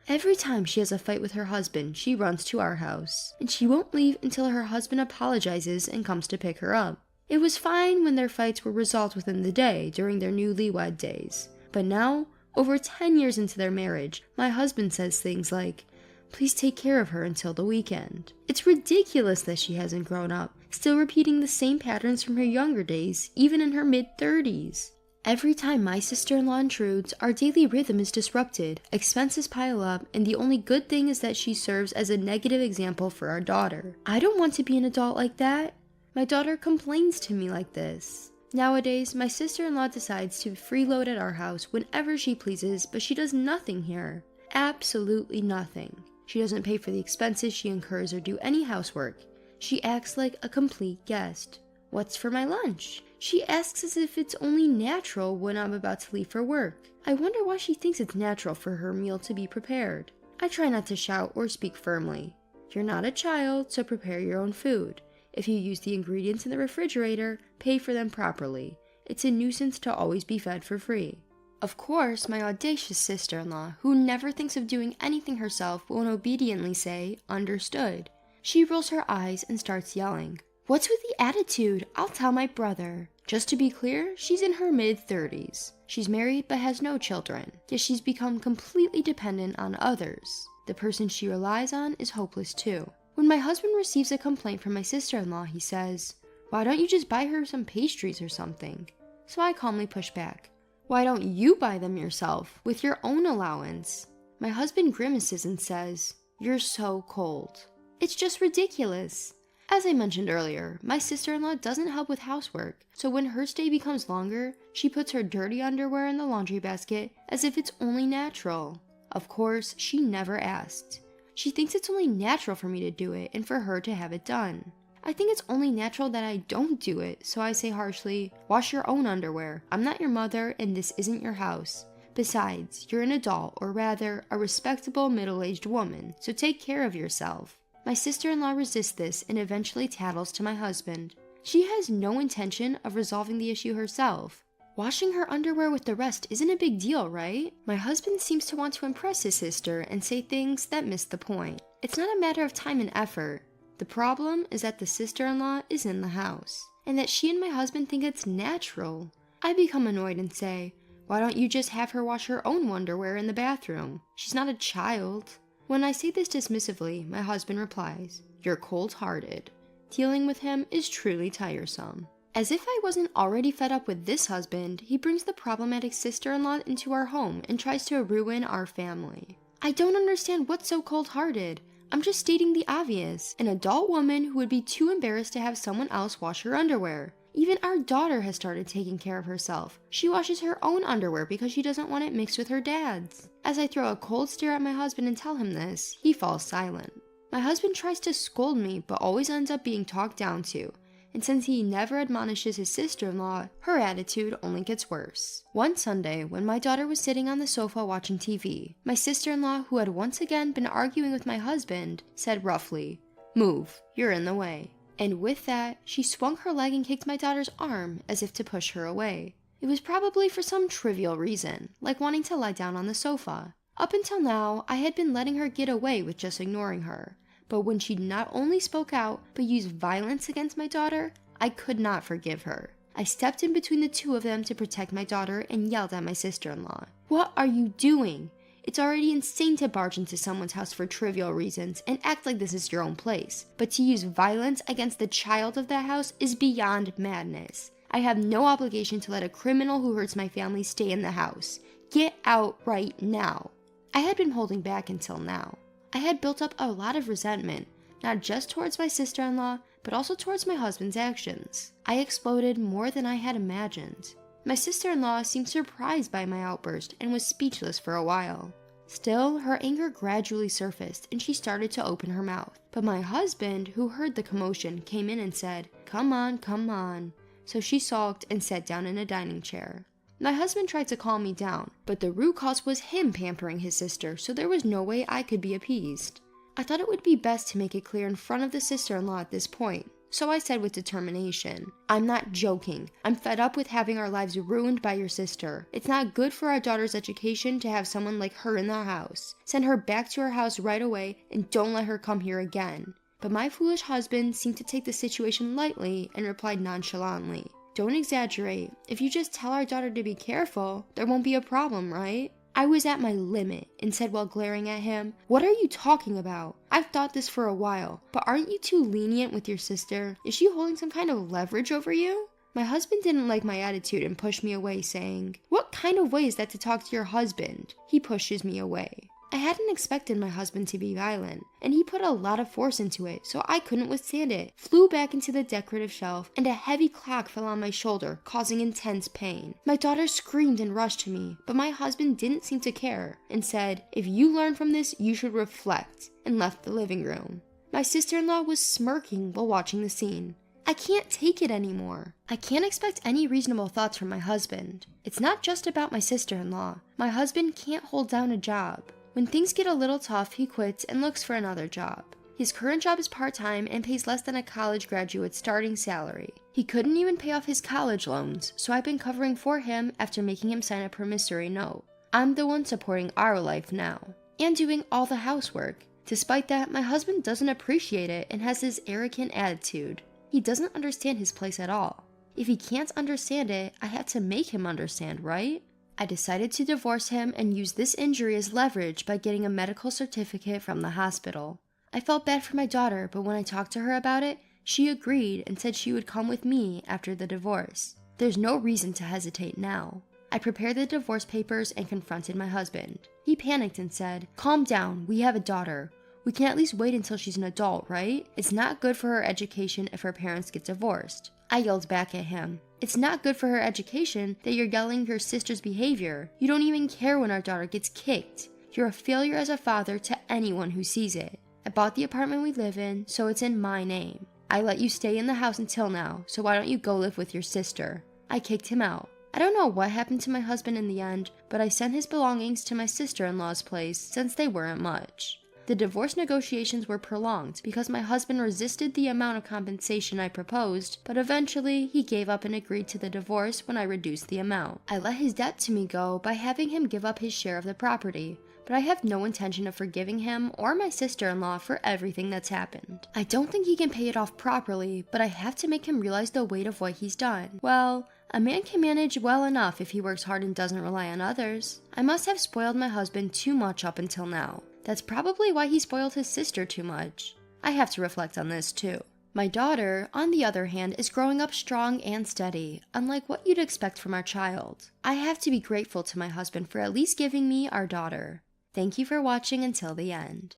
Every time she has a fight with her husband, she runs to our house, and she won't leave until her husband apologizes and comes to pick her up. It was fine when their fights were resolved within the day during their newlywed days, but now, over 10 years into their marriage, my husband says things like, "Please take care of her until the weekend." It's ridiculous that she hasn't grown up, still repeating the same patterns from her younger days, even in her mid-30s. Every time my sister-in-law intrudes, our daily rhythm is disrupted, expenses pile up, and the only good thing is that she serves as a negative example for our daughter. I don't want to be an adult like that. My daughter complains to me like this. Nowadays, my sister-in-law decides to freeload at our house whenever she pleases, but she does nothing here. Absolutely nothing. She doesn't pay for the expenses she incurs or do any housework. She acts like a complete guest. What's for my lunch? She asks as if it's only natural when I'm about to leave for work. I wonder why she thinks it's natural for her meal to be prepared. I try not to shout or speak firmly. You're not a child, so prepare your own food. If you use the ingredients in the refrigerator, pay for them properly. It's a nuisance to always be fed for free. Of course, my audacious sister-in-law, who never thinks of doing anything herself, won't obediently say, "Understood." She rolls her eyes and starts yelling. What's with the attitude? I'll tell my brother. Just to be clear, she's in her mid-30s. She's married but has no children, yet she's become completely dependent on others. The person she relies on is hopeless too. When my husband receives a complaint from my sister-in-law, he says, "Why don't you just buy her some pastries or something?" So I calmly push back. "Why don't you buy them yourself, with your own allowance?" My husband grimaces and says, "You're so cold." It's just ridiculous. As I mentioned earlier, my sister-in-law doesn't help with housework, so when her stay becomes longer, she puts her dirty underwear in the laundry basket as if it's only natural. Of course, she never asked. She thinks it's only natural for me to do it and for her to have it done. I think it's only natural that I don't do it, so I say harshly, "Wash your own underwear. I'm not your mother and this isn't your house. Besides, you're an adult, or rather, a respectable middle-aged woman, so take care of yourself." My sister-in-law resists this and eventually tattles to my husband. She has no intention of resolving the issue herself. Washing her underwear with the rest isn't a big deal, right? My husband seems to want to impress his sister and say things that miss the point. It's not a matter of time and effort. The problem is that the sister-in-law is in the house, and that she and my husband think it's natural. I become annoyed and say, "Why don't you just have her wash her own underwear in the bathroom? She's not a child." When I say this dismissively, my husband replies, "You're cold-hearted." Dealing with him is truly tiresome. As if I wasn't already fed up with this husband, he brings the problematic sister-in-law into our home and tries to ruin our family. I don't understand what's so cold-hearted. I'm just stating the obvious. An adult woman who would be too embarrassed to have someone else wash her underwear. Even our daughter has started taking care of herself. She washes her own underwear because she doesn't want it mixed with her dad's. As I throw a cold stare at my husband and tell him this, he falls silent. My husband tries to scold me, but always ends up being talked down to. And since he never admonishes his sister-in-law, her attitude only gets worse. One Sunday, when my daughter was sitting on the sofa watching TV, my sister-in-law, who had once again been arguing with my husband, said roughly, "Move, you're in the way." And with that, she swung her leg and kicked my daughter's arm as if to push her away. It was probably for some trivial reason, like wanting to lie down on the sofa. Up until now, I had been letting her get away with just ignoring her. But when she not only spoke out, but used violence against my daughter, I could not forgive her. I stepped in between the two of them to protect my daughter and yelled at my sister-in-law. "What are you doing? It's already insane to barge into someone's house for trivial reasons and act like this is your own place. But to use violence against the child of that house is beyond madness. I have no obligation to let a criminal who hurts my family stay in the house. Get out right now." I had been holding back until now. I had built up a lot of resentment, not just towards my sister-in-law, but also towards my husband's actions. I exploded more than I had imagined. My sister-in-law seemed surprised by my outburst and was speechless for a while. Still, her anger gradually surfaced and she started to open her mouth. But my husband, who heard the commotion, came in and said, come on. So she sulked and sat down in a dining chair. My husband tried to calm me down, but the root cause was him pampering his sister, so there was no way I could be appeased. I thought it would be best to make it clear in front of the sister-in-law at this point. So I said with determination, "I'm not joking. I'm fed up with having our lives ruined by your sister. It's not good for our daughter's education to have someone like her in the house. Send her back to her house right away and don't let her come here again." But my foolish husband seemed to take the situation lightly and replied nonchalantly, "Don't exaggerate. If you just tell our daughter to be careful, there won't be a problem, right?" I was at my limit and said while glaring at him, "What are you talking about? I've thought this for a while, but aren't you too lenient with your sister? Is she holding some kind of leverage over you?" My husband didn't like my attitude and pushed me away, saying, "What kind of way is that to talk to your husband?" He pushes me away. I hadn't expected my husband to be violent, and he put a lot of force into it, so I couldn't withstand it. Flew back into the decorative shelf, and a heavy clock fell on my shoulder, causing intense pain. My daughter screamed and rushed to me, but my husband didn't seem to care, and said, "If you learn from this, you should reflect," and left the living room. My sister-in-law was smirking while watching the scene. I can't take it anymore. I can't expect any reasonable thoughts from my husband. It's not just about my sister-in-law. My husband can't hold down a job. When things get a little tough, he quits and looks for another job. His current job is part-time and pays less than a college graduate's starting salary. He couldn't even pay off his college loans, so I've been covering for him after making him sign a promissory note. I'm the one supporting our life now, and doing all the housework. Despite that, my husband doesn't appreciate it and has this arrogant attitude. He doesn't understand his place at all. If he can't understand it, I have to make him understand, right? I decided to divorce him and use this injury as leverage by getting a medical certificate from the hospital. I felt bad for my daughter, but when I talked to her about it, she agreed and said she would come with me after the divorce. There's no reason to hesitate now. I prepared the divorce papers and confronted my husband. He panicked and said, "Calm down, we have a daughter. We can at least wait until she's an adult, right? It's not good for her education if her parents get divorced." I yelled back at him, "It's not good for her education that you're yelling your sister's behavior. You don't even care when our daughter gets kicked. You're a failure as a father to anyone who sees it. I bought the apartment we live in, so it's in my name. I let you stay in the house until now, so why don't you go live with your sister?" I kicked him out. I don't know what happened to my husband in the end, but I sent his belongings to my sister-in-law's place since they weren't much. The divorce negotiations were prolonged because my husband resisted the amount of compensation I proposed, but eventually he gave up and agreed to the divorce when I reduced the amount. I let his debt to me go by having him give up his share of the property, but I have no intention of forgiving him or my sister-in-law for everything that's happened. I don't think he can pay it off properly, but I have to make him realize the weight of what he's done. Well, a man can manage well enough if he works hard and doesn't rely on others. I must have spoiled my husband too much up until now. That's probably why he spoiled his sister too much. I have to reflect on this too. My daughter, on the other hand, is growing up strong and steady, unlike what you'd expect from our child. I have to be grateful to my husband for at least giving me our daughter. Thank you for watching until the end.